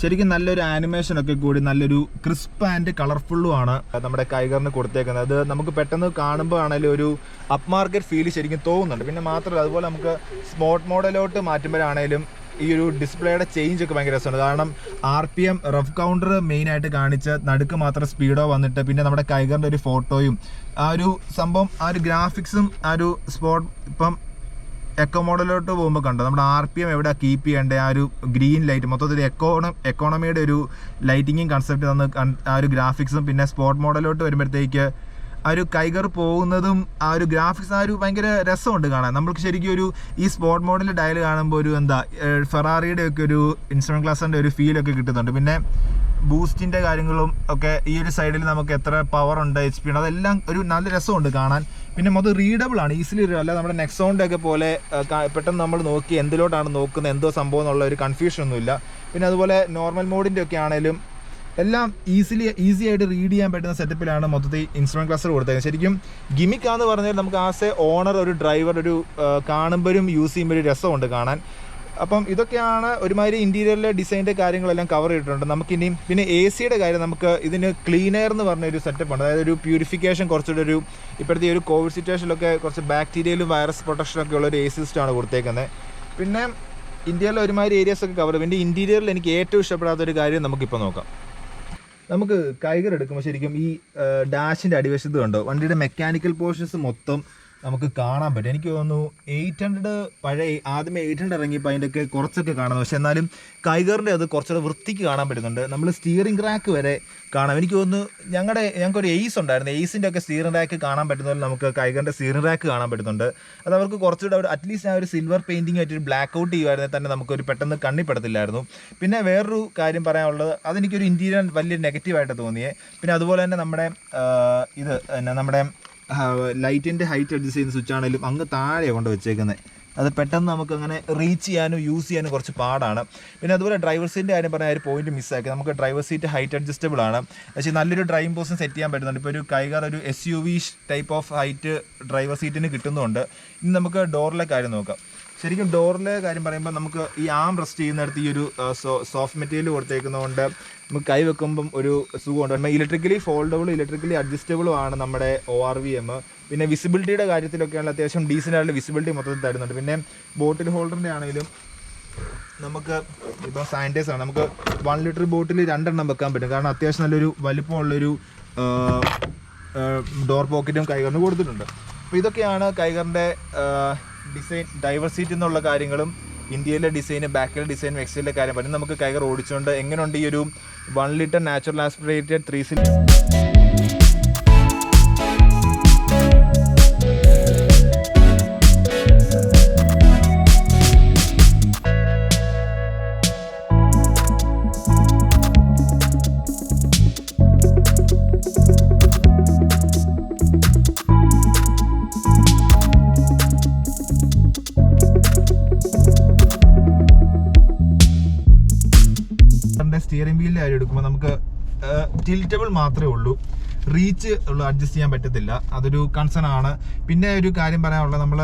ശരിക്കും നല്ലൊരു ആനിമേഷനൊക്കെ കൂടി നല്ലൊരു ക്രിസ്പ് ആൻഡ് കളർഫുള്ളും ആണ് നമ്മുടെ കൈഗറിന് കൊടുത്തേക്കുന്നത്. അത് നമുക്ക് പെട്ടെന്ന് കാണുമ്പോൾ ആണെങ്കിലും ഒരു അപ്പ് മാർക്കറ്റ് ഫീൽ ശരിക്കും തോന്നുന്നുണ്ട്. പിന്നെ മാത്രമല്ല അതുപോലെ നമുക്ക് സ്പോർട്ട് മോഡലോട്ട് മാറ്റുമ്പോഴാണേലും ഈ ഒരു ഡിസ്പ്ലേയുടെ ചേഞ്ച് ഒക്കെ ഭയങ്കര രസമുണ്ട്. കാരണം RPM റഫ് കൗണ്ടർ മെയിനായിട്ട് കാണിച്ച് നടുക്ക് മാത്രം സ്പീഡോ വന്നിട്ട് പിന്നെ നമ്മുടെ കൈഗറിൻ്റെ ഒരു ഫോട്ടോയും ആ ഒരു സംഭവം ആ ഒരു ഗ്രാഫിക്സും ആ ഒരു സ്പോർട്ട് ഇപ്പം എക്കോ മോഡലോട്ട് പോകുമ്പോൾ കണ്ടോ നമ്മുടെ RPM എവിടെ കീപ്പ് ചെയ്യേണ്ടത് ആ ഒരു ഗ്രീൻ ലൈറ്റ് മൊത്തത്തിൽ എക്കോണമിയുടെ ഒരു ലൈറ്റിങ്ങും കൺസെപ്റ്റ് തന്ന് ആ ഒരു ഗ്രാഫിക്സും പിന്നെ സ്പോർട്ട് മോഡലോട്ട് വരുമ്പോഴത്തേക്ക് ആ ഒരു കൈഗർ പോകുന്നതും ആ ഒരു ഗ്രാഫിക്സ് ആ ഒരു ഭയങ്കര രസമുണ്ട് കാണാൻ. നമ്മൾക്ക് ശരിക്കും ഒരു ഈ സ്പോർട്ട് മോഡൽ ഡയൽ കാണുമ്പോൾ ഒരു എന്താ ഫെറാറിയുടെ ഒക്കെ ഒരു ഇൻസ്ട്രുമെന്റ് ക്ലാസിൻ്റെ ഒരു ഫീലൊക്കെ കിട്ടുന്നുണ്ട്. പിന്നെ ബൂസ്റ്റിൻ്റെ കാര്യങ്ങളും ഒക്കെ ഈ ഒരു സൈഡിൽ നമുക്ക് എത്ര പവർ ഉണ്ട് HP ഉണ്ട് അതെല്ലാം ഒരു നല്ല രസമുണ്ട് കാണാൻ. പിന്നെ അത് റീഡബിൾ ആണ്, ഈസിലി അല്ല നമ്മുടെ നെക്സോണിൻ്റെ ഒക്കെ പോലെ പെട്ടെന്ന് നമ്മൾ നോക്കി എന്തിലോട്ടാണ് നോക്കുന്നത് എന്തോ സംഭവം എന്നുള്ള ഒരു കൺഫ്യൂഷൻ ഒന്നുമില്ല. പിന്നെ അതുപോലെ നോർമൽ മോഡിൻ്റെ ഒക്കെ ആണെങ്കിലും എല്ലാം ഈസി ആയിട്ട് റീഡ് ചെയ്യാൻ പറ്റുന്ന സെറ്റപ്പിലാണ് മൊത്തത്തിൽ ഇൻസ്ട്രുമെന്റ് ക്ലസ്റ്റർ കൊടുത്തേക്കുന്നത്. ശരിക്കും ഗിമിക്കാന്ന് പറഞ്ഞാൽ നമുക്ക് ആസ് എ ഓണർ ഒരു ഡ്രൈവർ ഒരു കാണുമ്പോഴും യൂസ് ചെയ്യുമ്പോൾ ഒരു രസമുണ്ട് കാണാൻ. അപ്പം ഇതൊക്കെയാണ് ഒരുമാതിരി ഇൻറ്റീരിയറിലെ ഡിസൈൻ്റെ കാര്യങ്ങളെല്ലാം കവർ ചെയ്തിട്ടുണ്ട്. നമുക്കിനിയും പിന്നെ AC-യുടെ കാര്യം നമുക്ക് ഇതിന് ക്ലീനർ എന്ന് പറഞ്ഞൊരു സെറ്റപ്പ് ഉണ്ട്. അതായത് ഒരു പ്യൂരിഫിക്കേഷൻ കുറച്ചുകൂടെ ഒരു ഇപ്പോഴത്തെ ഒരു കോവിഡ് സിറ്റുവേഷനിലൊക്കെ കുറച്ച് ബാക്ടീരിയയിലും വൈറസ് പ്രൊട്ടക്ഷനൊക്കെ ഉള്ള ഒരു AC സിസ്റ്റമാണ് കൊടുത്തേക്കുന്നത്. പിന്നെ ഇന്ത്യയിലെ ഒരുമാതിരി ഏരിയാസ് ഒക്കെ കവർ ചെയ്യും. പിന്നെ ഇൻറ്റീരിയറിൽ എനിക്ക് ഏറ്റവും ഇഷ്ടപ്പെടാത്തൊരു കാര്യം നമുക്കിപ്പോൾ നോക്കാം. നമുക്ക് കൈഗർ എടുക്കുമ്പോൾ ശരിക്കും ഈ ഡാഷിൻ്റെ അടിവശത്ത് കണ്ടോ വണ്ടിയുടെ മെക്കാനിക്കൽ പോർഷൻസ് മൊത്തം നമുക്ക് കാണാൻ പറ്റും. എനിക്ക് തോന്നുന്നു 800 പഴയ ആദ്യമേ 800 ഇറങ്ങിയപ്പോൾ അതിൻ്റെയൊക്കെ കുറച്ചൊക്കെ കാണുന്നു. പക്ഷെ എന്നാലും കൈഗറിൻ്റെ അത് കുറച്ചുകൂടെ വൃത്തിക്ക് കാണാൻ പറ്റുന്നുണ്ട്. നമ്മൾ സ്റ്റിയറിംഗ് റാക്ക് വരെ കാണാം. എനിക്ക് തോന്നുന്നു ഞങ്ങൾക്കൊരു എയ്സ് ഉണ്ടായിരുന്നു. എയ്സിൻ്റെ ഒക്കെ സ്റ്റിയറിംഗ് റാക്ക് കാണാൻ പറ്റുന്നതിൽ നമുക്ക് കൈഗറിൻ്റെ സ്റ്റിയറിംഗ് റാക്ക് കാണാൻ പറ്റുന്നുണ്ട്. അത് അവർക്ക് കുറച്ചുകൂടെ ഒരു അറ്റ്ലീസ്റ്റ് ആ ഒരു സിൽവർ പെയിൻറ്റിങ് ആയിട്ട് ഒരു ബ്ലാക്ക് ഔട്ട് ചെയ്യുമായിരുന്നെങ്കിൽ തന്നെ നമുക്കൊരു പെട്ടെന്ന് കണ്ണിപ്പെടത്തില്ലായിരുന്നു. പിന്നെ വേറൊരു കാര്യം പറയാനുള്ളത് അതെനിക്കൊരു ഇൻറ്റീരിയർ വലിയ നെഗറ്റീവായിട്ട് തോന്നിയേ. പിന്നെ അതുപോലെ തന്നെ നമ്മുടെ നമ്മുടെ ലൈറ്റിൻ്റെ ഹൈറ്റ് അഡ്ജസ്റ്റ് ചെയ്യുന്ന സ്വിച്ച് ആണെങ്കിലും അങ്ങ് താഴെ കൊണ്ട് വെച്ചേക്കുന്നത്. അത് പെട്ടെന്ന് നമുക്ക് അങ്ങനെ റീച്ച് ചെയ്യാനും യൂസ് ചെയ്യാനും കുറച്ച് പാടാണ്. പിന്നെ അതുപോലെ ഡ്രൈവർ സീറ്റിൻ്റെ കാര്യം പറഞ്ഞാൽ ഒരു പോയിന്റ് മിസ്സാക്കി. നമുക്ക് ഡ്രൈവർ സീറ്റ് ഹൈറ്റ് അഡ്ജസ്റ്റബിൾ ആണ്. പക്ഷേ നല്ലൊരു ഡ്രൈവിംഗ് പൊസിഷൻ സെറ്റ് ചെയ്യാൻ പറ്റുന്നുണ്ട്. ഇപ്പോൾ ഒരു കൈഗർ ഒരു SUV type of height driver സീറ്റിന് കിട്ടുന്നുണ്ട്. ഇനി നമുക്ക് ഡോറിലെ കാര്യം നോക്കാം. ശരിക്കും ഡോറിലെ കാര്യം പറയുമ്പോൾ നമുക്ക് ഈ ആം റെസ്റ്റ് ചെയ്യുന്നിടത്ത് ഈ ഒരു സോഫ്റ്റ് മെറ്റീരിയൽ കൊടുത്തേക്കുന്നതുകൊണ്ട് നമുക്ക് കൈ വെക്കുമ്പം ഒരു സുഖമുണ്ട്. ഇലക്ട്രിക്കലി ഫോൾഡബിളും ഇലക്ട്രിക്കലി അഡ്ജസ്റ്റബിളും ആണ് നമ്മുടെ ORVM. പിന്നെ വിസിബിലിറ്റിയുടെ കാര്യത്തിലൊക്കെയാണ് അത്യാവശ്യം ഡീസൻ്റായിട്ടുള്ള വിസിബിലിറ്റി മൊത്തത്തിൽ തരുന്നുണ്ട്. പിന്നെ ബോട്ടിൽ ഹോൾഡറിൻ്റെ ആണെങ്കിലും നമുക്ക് ഇപ്പോൾ സാനിറ്റൈസറാണ്. നമുക്ക് 1 ലിറ്റർ ബോട്ടിൽ 2 എണ്ണം വെക്കാൻ പറ്റും. കാരണം അത്യാവശ്യം നല്ലൊരു വലിപ്പമുള്ളൊരു ഡോർ പോക്കറ്റും കൈഗറിന് കൊടുത്തിട്ടുണ്ട്. അപ്പോൾ ഇതൊക്കെയാണ് കൈഗറിൻ്റെ ഡിസൈൻ ഡ്രൈവർ സീറ്റ് എന്നുള്ള കാര്യങ്ങളും ഇന്ത്യയിലെ ഡിസൈന് ബാക്കിലെ ഡിസൈനും എക്സിലെ കാര്യം പറയും. നമുക്ക് കൈഗർ ഓടിച്ചുകൊണ്ട് എങ്ങനെയുണ്ട് ഈ ഒരു 1 litre natural aspirated 3 cylinder steering വീലിൻ്റെ കാര്യം എടുക്കുമ്പോൾ നമുക്ക് ടിൽറ്റബിൾ മാത്രമേ ഉള്ളൂ, റീച്ച് ഉള്ള അഡ്ജസ്റ്റ് ചെയ്യാൻ പറ്റത്തില്ല. അതൊരു കൺസേൺ ആണ്. പിന്നെ ഒരു കാര്യം പറയാനുള്ളത് നമ്മൾ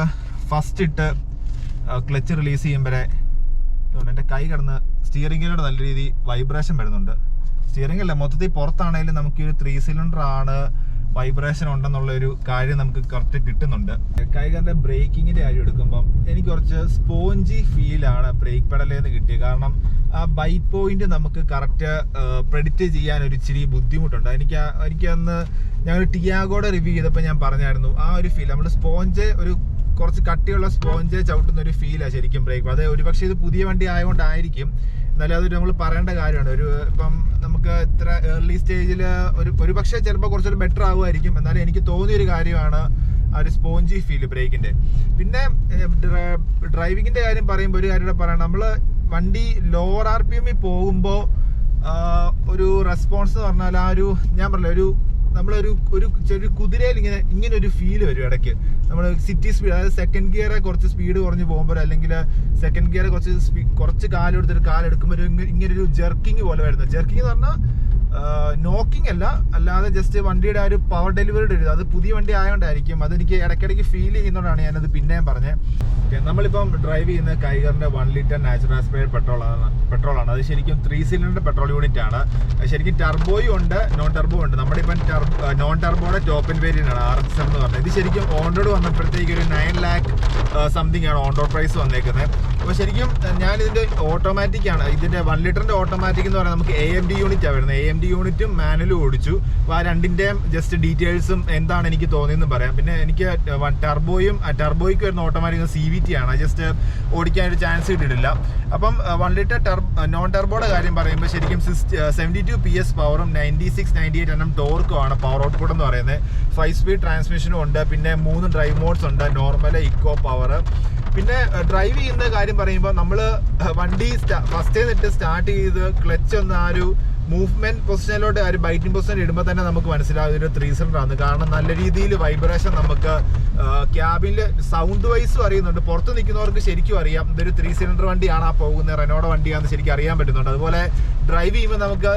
ഫസ്റ്റ് ഇട്ട് ക്ലച്ച് റിലീസ് ചെയ്യുമ്പോഴേ എൻ്റെ കൈ കിടന്ന് സ്റ്റിയറിംഗിലൂടെ നല്ല രീതിയിൽ വൈബ്രേഷൻ വരുന്നുണ്ട്. സ്റ്റിയറിംഗ് അല്ല മൊത്തത്തിൽ പുറത്താണെങ്കിലും നമുക്ക് ഒരു 3 സിലിണ്ടർ ആണ് വൈബ്രേഷൻ ഉണ്ടെന്നുള്ള ഒരു കാര്യം നമുക്ക് കറക്റ്റ് കിട്ടുന്നുണ്ട്. കൈഗറിൻ്റെ ബ്രേക്കിങ്ങിൻ്റെ കാര്യം എടുക്കുമ്പം എനിക്ക് കുറച്ച് സ്പോഞ്ചി ഫീലാണ് ബ്രേക്ക് പെഡലേന്ന് കിട്ടിയത്. കാരണം ആ ബൈറ്റ് പോയിന്റ് നമുക്ക് കറക്റ്റ് പ്രെഡിക്റ്റ് ചെയ്യാൻ ഒരു ഇച്ചിരി ബുദ്ധിമുട്ടുണ്ട്. എനിക്ക് അന്ന് ഞങ്ങൾ ടിയാഗോയുടെ റിവ്യൂ ചെയ്തപ്പോൾ ഞാൻ പറഞ്ഞായിരുന്നു ആ ഒരു ഫീൽ നമ്മൾ സ്പോഞ്ച് ഒരു കുറച്ച് കട്ടിയുള്ള സ്പോഞ്ച് ചവിട്ടുന്ന ഒരു ഫീലാണ് ശരിക്കും ബ്രേക്ക്. അത് ഒരുപക്ഷെ ഇത് പുതിയ വണ്ടി ആയതുകൊണ്ടായിരിക്കും, എന്നാലും അതൊരു നമ്മൾ പറയേണ്ട കാര്യമാണ്. ഇപ്പം നമുക്ക് ഇത്ര ഏർലി സ്റ്റേജിൽ ഒരു പക്ഷേ ചിലപ്പോൾ കുറച്ചൊരു ബെറ്റർ ആകുമായിരിക്കും. എന്നാലും എനിക്ക് തോന്നിയൊരു കാര്യമാണ് ആ ഒരു സ്പോഞ്ചി ഫീൽ ബ്രേക്കിൻ്റെ. പിന്നെ ഡ്രൈവിങ്ങിൻ്റെ കാര്യം പറയുമ്പോൾ ഒരു കാര്യം പറയണം, നമ്മൾ വണ്ടി ലോവർ RPM പോകുമ്പോൾ ഒരു റെസ്പോൺസ് എന്ന് പറഞ്ഞാൽ ആ ഒരു ഞാൻ പറഞ്ഞില്ല നമ്മളൊരു കുതിരയിൽ ഇങ്ങനെ ഒരു ഫീല് വരും ഇടയ്ക്ക്. നമ്മൾ സിറ്റി സ്പീഡ് അതായത് സെക്കൻഡ് ഗിയറെ കുറച്ച് സ്പീഡ് കുറഞ്ഞ് പോകുമ്പോൾ അല്ലെങ്കിൽ സെക്കൻഡ് ഗിയറെ കുറച്ച് കാലെടുത്തിട്ട് കാലെടുക്കുമ്പോൾ ഇങ്ങനെ ഒരു ജെർക്കിങ് പോലെ വരുന്നത്. ജെർക്കിങ് എന്ന് പറഞ്ഞാൽ നോക്കിംഗ് അല്ലാതെ ജസ്റ്റ് വണ്ടിയുടെ ആ ഒരു പവർ ഡെലിവറിയുടെ ഒരു അത് പുതിയ വണ്ടി ആയതുകൊണ്ടായിരിക്കും അതെനിക്ക് ഇടയ്ക്കിടയ്ക്ക് ഫീൽ ചെയ്യുന്നതുകൊണ്ടാണ് ഞാനത് പിന്നെയും പറഞ്ഞത്. നമ്മളിപ്പം ഡ്രൈവ് ചെയ്യുന്ന കൈഗറിന്റെ 1 ലിറ്റർ നാച്ചുറൽ ആസ്പിറേറ്റഡ് പെട്രോളാണ്. അത് ശരിക്കും 3 സിലിണ്ടർ പെട്രോൾ യൂണിറ്റ് ആണ്. ശരിക്കും ടർബോയും ഉണ്ട്, നോൺ ടർബോ ഉണ്ട്. നമ്മുടെ ഇപ്പം നോൺ ടർബോയുടെ ടോപ്പ് എൻഡ് വേരിയന്റ് ആണ് RXM എന്ന് പറഞ്ഞത്. ഇത് ശരിക്കും ഓൺ റോഡ് വന്നപ്പോഴത്തേക്ക് ഒരു 9 lakh സംതിങ് ആണ് ഓൺ റോഡ് പ്രൈസ് വന്നേക്കുന്നത്. അപ്പോൾ ശരിക്കും ഞാനിതിന്റെ ഓട്ടോമാറ്റിക് ആണ്, ഇതിന്റെ 1 ലിറ്ററിന്റെ ഓട്ടോമാറ്റിക് എന്ന് പറഞ്ഞാൽ നമുക്ക് AMD യൂണിറ്റ് ആണ് വരുന്നത്. AMD യൂണിറ്റും മാനുവലും ഓടിച്ചു. അപ്പോൾ ആ രണ്ടിന്റെയും ജസ്റ്റ് ഡീറ്റെയിൽസും എന്താണ് എനിക്ക് തോന്നിയെന്ന് പറയാം. പിന്നെ എനിക്ക് ടർബോയ്ക്ക് വരുന്ന ഓട്ടോമാറ്റിക് CVT ആണ്, ജസ്റ്റ് ഓടിക്കാൻ ഒരു ചാൻസ് കിട്ടിയിട്ടില്ല. അപ്പം 1 ലിറ്റർ നോൺ ടർബോയുടെ കാര്യം പറയുമ്പോൾ ശരിക്കും 72 PS പവറും 96-98 Nm ടോർക്കും ആണ് പവർ ഔട്ട്പുട്ട് എന്ന് പറയുന്നത്. 5 സ്പീഡ് ട്രാൻസ്മിഷനും ഉണ്ട്. പിന്നെ 3 ഡ്രൈവ് മോഡ്സ് ഉണ്ട്, നോർമൽ, ഇക്കോ, പവർ. പിന്നെ ഡ്രൈവ് ചെയ്യുന്ന കാര്യം പറയുമ്പോൾ നമ്മൾ വണ്ടി ഫസ്റ്റ് നിന്നിട്ട് സ്റ്റാർട്ട് ചെയ്ത് ക്ലച്ച് ഒന്ന് ആ ഒരു മൂവ്മെന്റ് പൊസിഷനിലോട്ട് ആ ഒരു ബൈറ്റിംഗ് പൊസിഷൻ ഇടുമ്പോൾ തന്നെ നമുക്ക് മനസ്സിലാവും ഒരു 3 സിലിണ്ടർ ആണ്. കാരണം നല്ല രീതിയിൽ വൈബ്രേഷൻ നമുക്ക് ക്യാബിനിൽ സൗണ്ട് വൈസും അറിയുന്നുണ്ട്. പുറത്ത് നിൽക്കുന്നവർക്ക് ശരിക്കും അറിയാം ഇതൊരു 3 സിലിണ്ടർ വണ്ടിയാണ് ആ പോകുന്നത്, റെനോയുടെ വണ്ടിയാണെന്ന് ശരിക്കും അറിയാൻ പറ്റുന്നുണ്ട്. അതുപോലെ ഡ്രൈവ് ചെയ്യുമ്പോൾ നമുക്ക്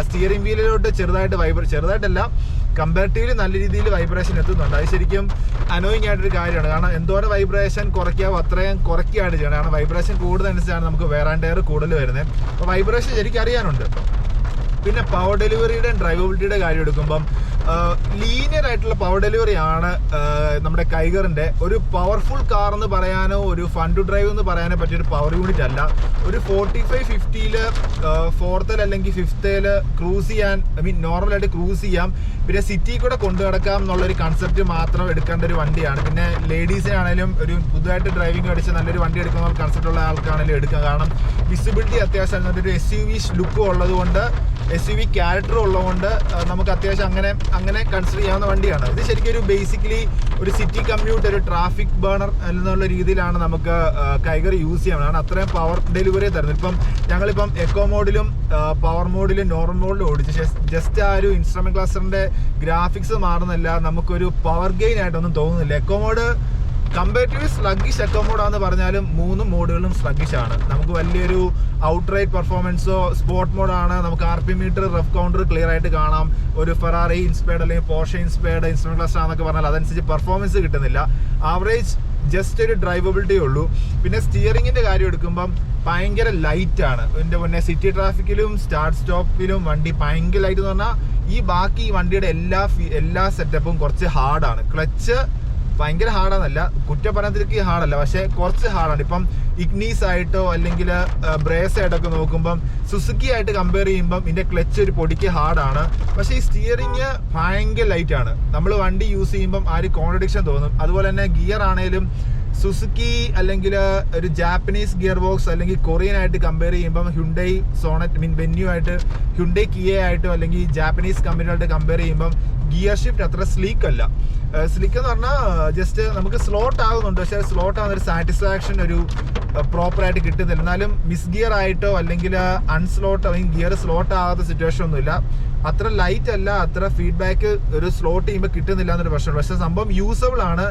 സ്റ്റിയറിംഗ് വീലിലോട്ട് ചെറുതായിട്ടല്ല കമ്പാരിറ്റീവ്ലി നല്ല രീതിയിൽ വൈബ്രേഷൻ എത്തുന്നുണ്ട്. അത് ശരിക്കും അനോയിങ് ആയിട്ടൊരു കാര്യമാണ്. കാരണം എന്തോരം വൈബ്രേഷൻ കുറയ്ക്കാവോ അത്രയും കുറയ്ക്കുകയാണ് ചെയ്യണം. കാരണം വൈബ്രേഷൻ കൂടുന്നതനുസരിച്ചാണ് നമുക്ക് വേർ ആൻഡ് ടയർ കൂടുതൽ വരുന്നത്. അപ്പോൾ വൈബ്രേഷൻ ശരിക്കും അറിയാനുണ്ട്. പിന്നെ പവർ ഡെലിവറിയുടെയും ഡ്രൈവബിലിറ്റിയുടെ കാര്യം എടുക്കുമ്പം ലീനിയർ ആയിട്ടുള്ള പവർ ഡെലിവറി ആണ് നമ്മുടെ കൈഗറിന്റെ. ഒരു പവർഫുൾ കാർ എന്ന് പറയാനോ ഒരു ഫൺ ടു ഡ്രൈവ് എന്ന് പറയാനോ പറ്റിയൊരു പവർ യൂണിറ്റ് അല്ല. ഒരു 45-50 4th അല്ലെങ്കിൽ 5th ക്രൂസ് ചെയ്യാൻ, നോർമലായിട്ട് ക്രൂസ് ചെയ്യാം. പിന്നെ സിറ്റി കൂടെ കൊണ്ടു നടക്കാം എന്നുള്ളൊരു കൺസെപ്റ്റ് മാത്രം എടുക്കേണ്ട ഒരു വണ്ടിയാണ്. പിന്നെ ലേഡീസിനാണെങ്കിലും ഒരു പുതുതായിട്ട് ഡ്രൈവിംഗ് പഠിച്ച് നല്ലൊരു വണ്ടി എടുക്കുന്ന കൺസെപ്റ്റ് ഉള്ള ആൾക്കാണെങ്കിലും എടുക്കാം. കാരണം വിസിബിലിറ്റി അത്യാവശ്യം ഒരു SUV ലുക്കും ഉള്ളതുകൊണ്ട്, SUV ക്യാരക്ടറും ഉള്ളതുകൊണ്ട് നമുക്ക് അത്യാവശ്യം അങ്ങനെ കൺസിഡർ ചെയ്യാവുന്ന വണ്ടിയാണ്. ഇത് ശരിക്കും ഒരു ബേസിക്കലി ഒരു സിറ്റി കമ്മ്യൂട്ട്, ഒരു ട്രാഫിക് ബേണർ എന്നുള്ള രീതിയിലാണ് നമുക്ക് കൈഗർ യൂസ് ചെയ്യാൻ. കാരണം അത്രയും പവർ ഡെലിവറി തരുന്നത്. ഇപ്പം ഞങ്ങളിപ്പം എക്കോ മോഡിലും പവർ മോഡിലും നോർമൽ മോഡിലും ഓടിച്ച് ജസ്റ്റ് ആ ഒരു ഇൻസ്ട്രുമെന്റ് ക്ലസ്റ്ററിന്റെ ഗ്രാഫിക്സ് മാറുന്നില്ല, നമുക്കൊരു പവർ ഗെയിൻ ആയിട്ടൊന്നും തോന്നുന്നില്ല. എക്കോ മോഡ് കമ്പാരിറ്റീവ്ലി സ്ലഗ്ഗിഷ് എക്കോ മോഡാന്ന് പറഞ്ഞാലും 3 മോഡുകളും സ്ലഗ്ഗിഷ് ആണ്. നമുക്ക് വലിയൊരു ഔട്ട്റൈറ്റ് പെർഫോമൻസോ, സ്പോർട്ട് മോഡാണ്, നമുക്ക് RPM meter, rev counter clear ആയിട്ട് കാണാം. ഒരു ഫെറാറി ഇൻസ്പയർഡ് അല്ലെങ്കിൽ പോർഷെ ഇൻസ്പയർഡ് ഇൻസ്ട്രുമെന്റ് ക്ലസ്റ്റർ ആണെന്നൊക്കെ പറഞ്ഞാൽ അതനുസരിച്ച് പെർഫോമൻസ് കിട്ടുന്നില്ല. ആവറേജ് ജസ്റ്റ് ഒരു ഡ്രൈവബിലിറ്റി ഉള്ളൂ. പിന്നെ സ്റ്റിയറിംഗിന്റെ കാര്യം എടുക്കുമ്പം ഭയങ്കര ലൈറ്റ് ആണ്. ഇതിന്റെ മുന്നേ സിറ്റി ട്രാഫിക്കിലും സ്റ്റാർട്ട് സ്റ്റോപ്പിലും വണ്ടി ഭയങ്കര ലൈറ്റ് എന്ന് പറഞ്ഞാൽ ബാക്കി വണ്ടിയുടെ എല്ലാ സെറ്റപ്പും കുറച്ച് ഹാർഡാണ്. ക്ലച്ച് ഭയങ്കര ഹാർഡാന്നല്ല, കുറ്റപ്പറയത്തിലേക്ക് ഹാർഡല്ല, പക്ഷെ കുറച്ച് ഹാർഡാണ്. ഇപ്പം ഇഗ്നീസ് ആയിട്ടോ അല്ലെങ്കിൽ ബ്രേസ് ആയിട്ടൊക്കെ നോക്കുമ്പം സുസുക്കി ആയിട്ട് കമ്പയർ ചെയ്യുമ്പം ഇതിന്റെ ക്ലച്ച് ഒരു പൊടിക്ക് ഹാർഡാണ്. പക്ഷെ ഈ സ്റ്റിയറിംഗ് ഭയങ്കര ലൈറ്റ് ആണ്. നമ്മൾ വണ്ടി യൂസ് ചെയ്യുമ്പം ആ ഒരു കോൺട്രഡിക്ഷൻ തോന്നും. അതുപോലെ തന്നെ ഗിയർ ആണെങ്കിലും സുസുക്കി അല്ലെങ്കിൽ ഒരു ജാപ്പനീസ് ഗിയർ ബോക്സ് അല്ലെങ്കിൽ കൊറിയൻ ആയിട്ട് കമ്പയർ ചെയ്യുമ്പം ഹ്യുണ്ടൈ സോണറ്റ് വെന്യൂ ആയിട്ട്, ഹ്യുണ്ടൈ കിയ ആയിട്ടോ അല്ലെങ്കിൽ ജാപ്പനീസ് കമ്പനിയായിട്ട് കമ്പയർ ചെയ്യുമ്പം ഗിയർ ഷിഫ്റ്റ് അത്ര സ്ലീക്ക് അല്ല. സ്ലീക്ക് എന്ന് പറഞ്ഞാൽ ജസ്റ്റ് നമുക്ക് സ്ലോട്ട് ആകുന്നുണ്ട്, പക്ഷേ സ്ലോട്ട് ആകുന്ന ഒരു സാറ്റിസ്ഫാക്ഷൻ ഒരു പ്രോപ്പറായിട്ട് കിട്ടുന്നില്ല. എന്നാലും മിസ് ഗിയർ ആയിട്ടോ അല്ലെങ്കിൽ അൺസ്ലോട്ട് അല്ലെങ്കിൽ ഗിയർ സ്ലോട്ട് ആകാത്ത സിറ്റുവേഷൻ ഒന്നുമില്ല. അത്ര ലൈറ്റ് അല്ല, അത്ര ഫീഡ്ബാക്ക് ഒരു സ്ലോട്ട് ചെയ്യുമ്പോൾ കിട്ടുന്നില്ല എന്നൊരു പ്രശ്നമുണ്ട്. പക്ഷെ സംഭവം യൂസബിൾ ആണ്.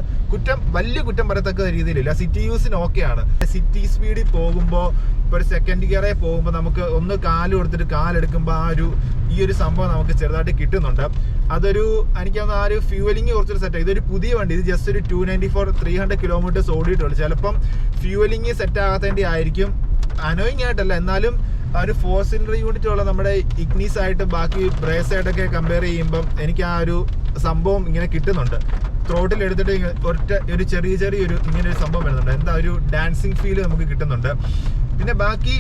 വലിയ കുറ്റം പറയത്തക്ക രീതിയിലില്ല. സിറ്റി യൂസിന് ഓക്കെയാണ്. സിറ്റി സ്പീഡിൽ പോകുമ്പോൾ ഇപ്പോൾ ഒരു സെക്കൻഡ് ഗിയറെ പോകുമ്പോൾ നമുക്ക് ഒന്ന് കാല് കൊടുത്തിട്ട് കാലെടുക്കുമ്പോൾ ഈ ഒരു സംഭവം നമുക്ക് ചെറുതായിട്ട് കിട്ടുന്നുണ്ട്. അതൊരു എനിക്ക് ആ ഒരു ഫ്യൂവലിംഗ് കുറച്ചൊരു സെറ്റ്. ഇതൊരു പുതിയ വണ്ടി, ഇത് ജസ്റ്റ് ഒരു 294-300 കിലോമീറ്റേഴ്സ് ഓടിയിട്ടുള്ളൂ. ചിലപ്പം ഫ്യൂവലിംഗ് സെറ്റ് ആകാത്തതിൻ്റെ ആയിരിക്കും, അനോയിങ് ആയിട്ടല്ല. എന്നാലും ആ ഒരു 4 സിലിണ്ടർ യൂണിറ്റ് ഉള്ള നമ്മുടെ ഇഗ്നീസ് ആയിട്ട് ബാക്കി ബ്രേസ് ആയിട്ടൊക്കെ കമ്പയർ ചെയ്യുമ്പം എനിക്ക് ആ ഒരു സംഭവം ഇങ്ങനെ കിട്ടുന്നുണ്ട്. ത്രോട്ടിൽ എടുത്തിട്ട് ഒരു ചെറിയൊരു ഇങ്ങനെ ഒരു സംഭവം വരുന്നുണ്ട്. എന്താ ഒരു ഡാൻസിങ് ഫീൽ നമുക്ക് കിട്ടുന്നുണ്ട്. പിന്നെ ബാക്കി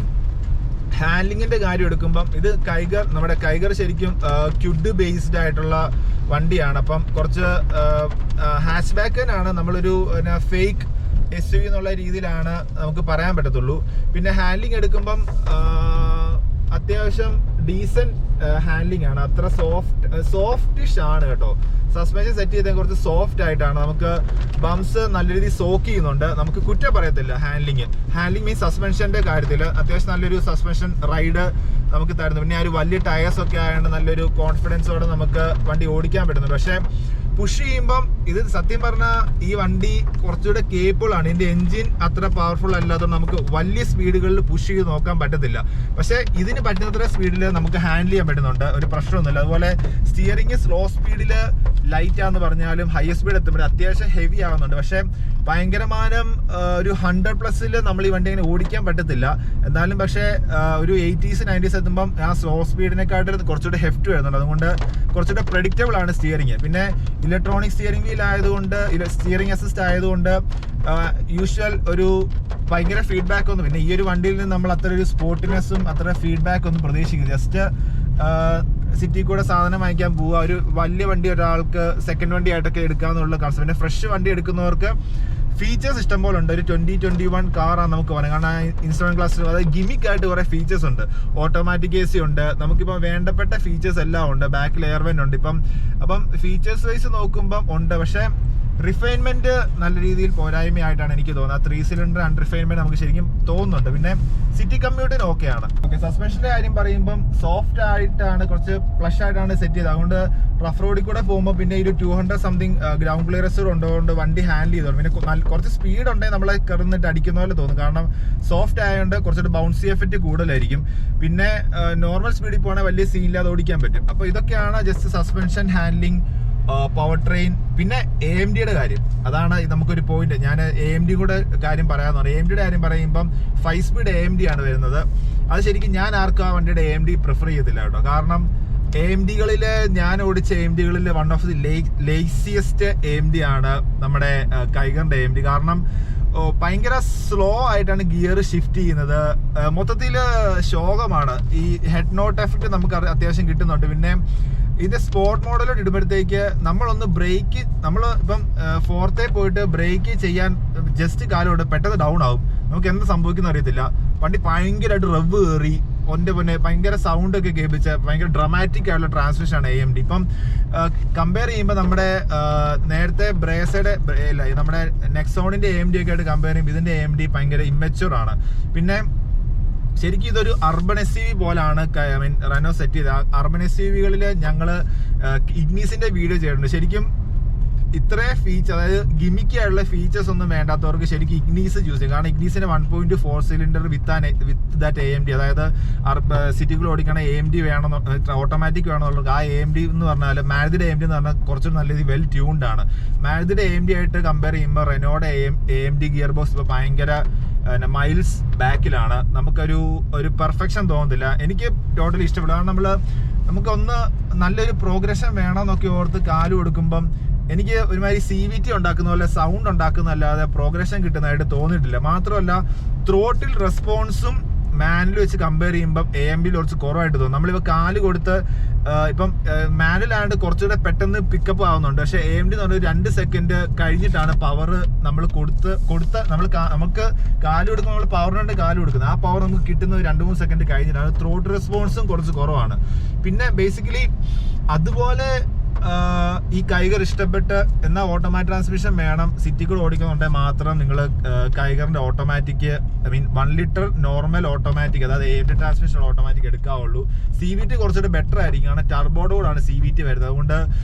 ഹാൻഡ്ലിങ്ങിന്റെ കാര്യം എടുക്കുമ്പം ഇത് നമ്മുടെ കൈഗർ ശരിക്കും ക്യുഡ് ബേസ്ഡ് ആയിട്ടുള്ള വണ്ടിയാണ്. അപ്പം കുറച്ച് ഹാച്ച് ബാക്കിനാണ്, നമ്മളൊരു ഫേക്ക് SUV എന്നുള്ള രീതിയിലാണ് നമുക്ക് പറയാൻ പറ്റത്തുള്ളൂ. പിന്നെ ഹാൻഡ്ലിങ് എടുക്കുമ്പം അത്യാവശ്യം ഡീസന്റ് ഹാൻഡ്ലിംഗ് ആണ്. അത്ര സോഫ്റ്റിഷ് ആണ് കേട്ടോ. സസ്പെൻഷൻ സെറ്റ് ചെയ്താൽ കുറച്ച് സോഫ്റ്റ് ആയിട്ടാണ്. നമുക്ക് ബംസ് നല്ല രീതിയിൽ സോക്ക് ചെയ്യുന്നുണ്ട്. നമുക്ക് കുറ്റം പറയത്തില്ല ഹാൻഡ്ലിങ് മീൻസ് സസ്പെൻഷന്റെ കാര്യത്തിൽ അത്യാവശ്യം നല്ലൊരു സസ്പെൻഷൻ റൈഡ് നമുക്ക് തരുന്നു. പിന്നെ ആ ഒരു വലിയ ടയേഴ്സ് ഒക്കെ ആയതുകൊണ്ട് നല്ലൊരു കോൺഫിഡൻസോടെ നമുക്ക് വണ്ടി ഓടിക്കാൻ പറ്റുന്നുണ്ട്. പക്ഷേ പുഷ് ചെയ്യുമ്പം ഇത് സത്യം പറഞ്ഞാൽ ഈ വണ്ടി കുറച്ചുകൂടെ കേപ്പബിൾ ആണ്. ഇതിന്റെ എഞ്ചിൻ അത്ര പവർഫുൾ അല്ലാതെ നമുക്ക് വലിയ സ്പീഡുകളിൽ പുഷ് ചെയ്ത് നോക്കാൻ പറ്റത്തില്ല. പക്ഷേ ഇതിന് പറ്റുന്നത്ര സ്പീഡിൽ നമുക്ക് ഹാൻഡിൽ ചെയ്യാൻ പറ്റുന്നുണ്ട്, ഒരു പ്രശ്നമൊന്നുമില്ല. അതുപോലെ സ്റ്റിയറിംഗ് സ്ലോ സ്പീഡിൽ ലൈറ്റ് ആണെന്ന് പറഞ്ഞാലും ഹൈ സ്പീഡ് എത്തുമ്പോൾ അത്യാവശ്യം ഹെവി ആവുന്നുണ്ട്. പക്ഷേ ഭയങ്കരമാനം ഒരു 100+ നമ്മൾ ഈ വണ്ടി ഇങ്ങനെ ഓടിക്കാൻ പറ്റത്തില്ല. എന്നാലും പക്ഷേ ഒരു 80s 90s എത്തുമ്പം ആ സ്ലോ സ്പീഡിനെക്കാട്ടിൽ കുറച്ചുകൂടെ ഹെഫ്റ്റ് വരുന്നുണ്ട്. അതുകൊണ്ട് കുറച്ചുകൂടെ പ്രെഡിക്റ്റബിൾ ആണ് സ്റ്റിയറിംഗ്. പിന്നെ ഇലക്ട്രോണിക് സ്റ്റിയറിംഗ് വീൽ ആയതുകൊണ്ട്, സ്റ്റിയറിംഗ് അസിസ്റ്റ് ആയതുകൊണ്ട് യൂഷ്വൽ ഒരു ഭയങ്കര ഫീഡ്ബാക്ക് ഒന്നും, പിന്നെ ഈ ഒരു വണ്ടിയിൽ നിന്ന് നമ്മൾ അത്ര ഒരു സ്പോർട്ടിനെസ്സും അത്ര ഫീഡ്ബാക്ക് ഒന്നും പ്രതീക്ഷിക്കുന്നു. ജസ്റ്റ് സിറ്റി കൂടെ സാധനം വാങ്ങിക്കാൻ പോവുക, ഒരു വലിയ വണ്ടി ഒരാൾക്ക് സെക്കൻഡ് വണ്ടി ആയിട്ടൊക്കെ എടുക്കാന്നുള്ള കൺസെപ്റ്റ്. പിന്നെ ഫ്രഷ് വണ്ടി എടുക്കുന്നവർക്ക് ഫീച്ചേഴ്സ് ഇഷ്ടം പോലെ ഉണ്ട്. ഒരു 2021 കാറാണ് നമുക്ക് പറയാം. കാരണം ഇൻസ്ട്രുമെന്റ് ക്ലാസ്സിൽ അതായത് ഗിമിക് ആയിട്ട് കുറെ ഫീച്ചേഴ്സ് ഉണ്ട്. ഓട്ടോമാറ്റിക് AC ഉണ്ട്, നമുക്കിപ്പോൾ വേണ്ടപ്പെട്ട ഫീച്ചേഴ്സ് എല്ലാം ഉണ്ട്. ബാക്കിൽ എയർവെന്റ് ഉണ്ട്. അപ്പം ഫീച്ചേഴ്സ് വൈസ് നോക്കുമ്പം ഉണ്ട്. പക്ഷേ റിഫൈൻമെന്റ് നല്ല രീതിയിൽ പോരായ്മയായിട്ടാണ് എനിക്ക് തോന്നുന്നത്. 3 സിലിണ്ടർ അൺറിഫൈൻമെന്റ് നമുക്ക് ശരിക്കും തോന്നുന്നുണ്ട്. പിന്നെ സിറ്റി കമ്മ്യൂട്ടിന് ഓക്കെയാണ്. ഓക്കെ, സസ്പെൻഷന്റെ കാര്യം പറയുമ്പം സോഫ്റ്റ് ആയിട്ടാണ്, കുറച്ച് പ്ലഷ് ആയിട്ടാണ് സെറ്റ് ചെയ്തത്. അതുകൊണ്ട് റഫ് റോഡിൽ കൂടെ പോകുമ്പോൾ പിന്നെ ഒരു 200 സംതിങ് ഗ്രൗണ്ട് ക്ലിയറൻസ് ഉള്ളതുകൊണ്ട് വണ്ടി ഹാൻഡിൽ ചെയ്തോളും. പിന്നെ കുറച്ച് സ്പീഡ് ഉണ്ടെങ്കിൽ നമ്മളെ കിടന്നിട്ട് അടിക്കുന്ന പോലെ തോന്നും. കാരണം സോഫ്റ്റ് ആയതുകൊണ്ട് കുറച്ചൊരു ബൗൺസി എഫക്റ്റ് കൂടുതലായിരിക്കും. പിന്നെ നോർമൽ സ്പീഡിൽ പോകണമെങ്കിൽ വലിയ സീനില്ലാതെ ഓടിക്കാൻ പറ്റും. അപ്പോൾ ഇതൊക്കെയാണ് just suspension, handling, power train. പിന്നെ AMD കാര്യം, അതാണ് നമുക്കൊരു പോയിന്റ്. ഞാൻ AMD കൂടെ കാര്യം പറയാമെന്ന് പറയാം. AMD കാര്യം പറയുമ്പം 5 സ്പീഡ് AMD ആണ് വരുന്നത്. അത് ശരിക്കും ഞാൻ ആർക്കും ആ വണ്ടിയുടെ AMD പ്രിഫർ ചെയ്തില്ല കേട്ടോ. കാരണം AMDകളിൽ ഞാൻ ഓടിച്ച AMDകളിൽ one of the laziest AMD ആണ് നമ്മുടെ കൈഗറിന്റെ AMD. കാരണം ഭയങ്കര സ്ലോ ആയിട്ടാണ് ഗിയർ ഷിഫ്റ്റ് ചെയ്യുന്നത്. മൊത്തത്തിൽ ശോകമാണ്. ഈ ഹെഡ് നോട്ട് എഫക്റ്റ് നമുക്ക് അത്യാവശ്യം കിട്ടുന്നുണ്ട്. പിന്നെ ഇതിന്റെ സ്പോർട്ട് മോഡലോട്ട് ഇടുമ്പോഴത്തേക്ക് നമ്മളൊന്ന് ബ്രേക്ക്, നമ്മൾ ഇപ്പം 4th പോയിട്ട് ബ്രേക്ക് ചെയ്യാൻ ജസ്റ്റ് കാലോട്ട് പെട്ടെന്ന് ഡൗൺ ആവും. നമുക്ക് എന്ത് സംഭവിക്കുന്ന അറിയത്തില്ല. വണ്ടി ഭയങ്കരമായിട്ട് റവ് കയറി ഒന്റെ പൊന്നെ ഭയങ്കര സൗണ്ട് ഒക്കെ കേൾപ്പിച്ച ഭയങ്കര ഡ്രമാറ്റിക് ആയിട്ടുള്ള ട്രാൻസ്മിഷൻ ആണ് AMD. ഇപ്പം കമ്പയർ ചെയ്യുമ്പോൾ നമ്മുടെ നേരത്തെ ബ്രേസയുടെ നമ്മുടെ നെക്സോണിന്റെ AMD ഒക്കെ ആയിട്ട് കമ്പയർ ചെയ്യുമ്പോൾ ഇതിന്റെ AMD ഭയങ്കര ഇമ്മച്യൂർ ആണ്. പിന്നെ ശരിക്കും ഇതൊരു അർബൻ SUV പോലാണ് റെനോ സെറ്റ് ചെയ്ത. അർബൻ SUVകളിൽ ഞങ്ങൾ ഇഗ്നീസിന്റെ വീഡിയോ ചെയ്തിട്ടുണ്ട്. ശരിക്കും ഇത്രയും ഫീച്ചർ, അതായത് ഗിമിക്കി ആയിട്ടുള്ള ഫീച്ചേഴ്സ് ഒന്നും വേണ്ടാത്തവർക്ക് ശരിക്കും ഇഗ്നീസ് ചൂസ് ചെയ്യും. കാരണം ഇഗ്നീസിന് 1.4 സിലിണ്ടർ വിത്ത് ദാറ്റ് AMD, അതായത് സിറ്റികൾ ഓടിക്കണ AMD വേണം, ഓട്ടോമാറ്റിക് വേണമെന്നുള്ളത്. ആ AMD എന്ന് പറഞ്ഞാൽ മാരുതിയുടെ AMD എന്ന് പറഞ്ഞാൽ കുറച്ചുകൂടി നല്ല രീതിയിൽ വെൽ ട്യൂൺഡ് ആണ്. മാരുതിയുടെ AMD ആയിട്ട് കമ്പയർ ചെയ്യുമ്പോൾ റെനോയുടെ AMD ഗിയർ ബോക്സ് ഇപ്പോൾ ഭയങ്കര മൈൽസ് ബാക്കിലാണ്. നമുക്കൊരു പെർഫെക്ഷൻ തോന്നുന്നില്ല. എനിക്ക് ടോട്ടലി ഇഷ്ടപ്പെടും. കാരണം നമുക്കൊന്ന് നല്ലൊരു പ്രോഗ്രഷൻ വേണമെന്നൊക്കെ ഓർത്ത് കാല് കൊടുക്കുമ്പം എനിക്ക് ഒരുമാതിരി CVT ഉണ്ടാക്കുന്ന പോലെ സൗണ്ട് ഉണ്ടാക്കുന്നതല്ലാതെ പ്രോഗ്രഷൻ കിട്ടുന്നതായിട്ട് തോന്നിയിട്ടില്ല. മാത്രമല്ല ത്രോട്ടിൽ റെസ്പോൺസും മാനുവൽ വെച്ച് കമ്പയർ ചെയ്യുമ്പോൾ AMD കുറച്ച് കുറവായിട്ട് തോന്നും. നമ്മളിപ്പോൾ കാല് കൊടുത്ത് ഇപ്പം മാനുവലാണ്ട് കുറച്ചുകൂടെ പെട്ടെന്ന് പിക്കപ്പ് ആവുന്നുണ്ട്. പക്ഷേ AMD എന്ന് പറഞ്ഞാൽ 2 സെക്കൻഡ് കഴിഞ്ഞിട്ടാണ് പവർ നമ്മൾ കൊടുത്ത് നമുക്ക് കാല് കൊടുക്കുമ്പോൾ നമ്മൾ പവറിനുണ്ട് കാല് കൊടുക്കുന്നത്. ആ പവർ നമുക്ക് കിട്ടുന്നത് 2-3 സെക്കൻഡ് കഴിഞ്ഞിട്ടാണ്. ത്രോട്ട് റെസ്പോൺസും കുറച്ച് കുറവാണ്. പിന്നെ ബേസിക്കലി അതുപോലെ ഈ കൈഗർ ഇഷ്ടപ്പെട്ട് എന്നാൽ ഓട്ടോമാറ്റിക് ട്രാൻസ്മിഷൻ വേണം, സിറ്റി കൂടെ ഓടിക്കുന്നുണ്ടെങ്കിൽ മാത്രം നിങ്ങൾ കൈഗറിന്റെ ഓട്ടോമാറ്റിക്, 1 ലിറ്റർ നോർമൽ ഓട്ടോമാറ്റിക്, അതായത് AMD ട്രാൻസ്മിഷൻ ഓട്ടോമാറ്റിക് എടുക്കാവുള്ളൂ. CVT കുറച്ചുകൂടെ ബെറ്റർ ആയിരിക്കും. കാരണം ടർബോയോടാണ് CVT വരുന്നത്. അതുകൊണ്ട്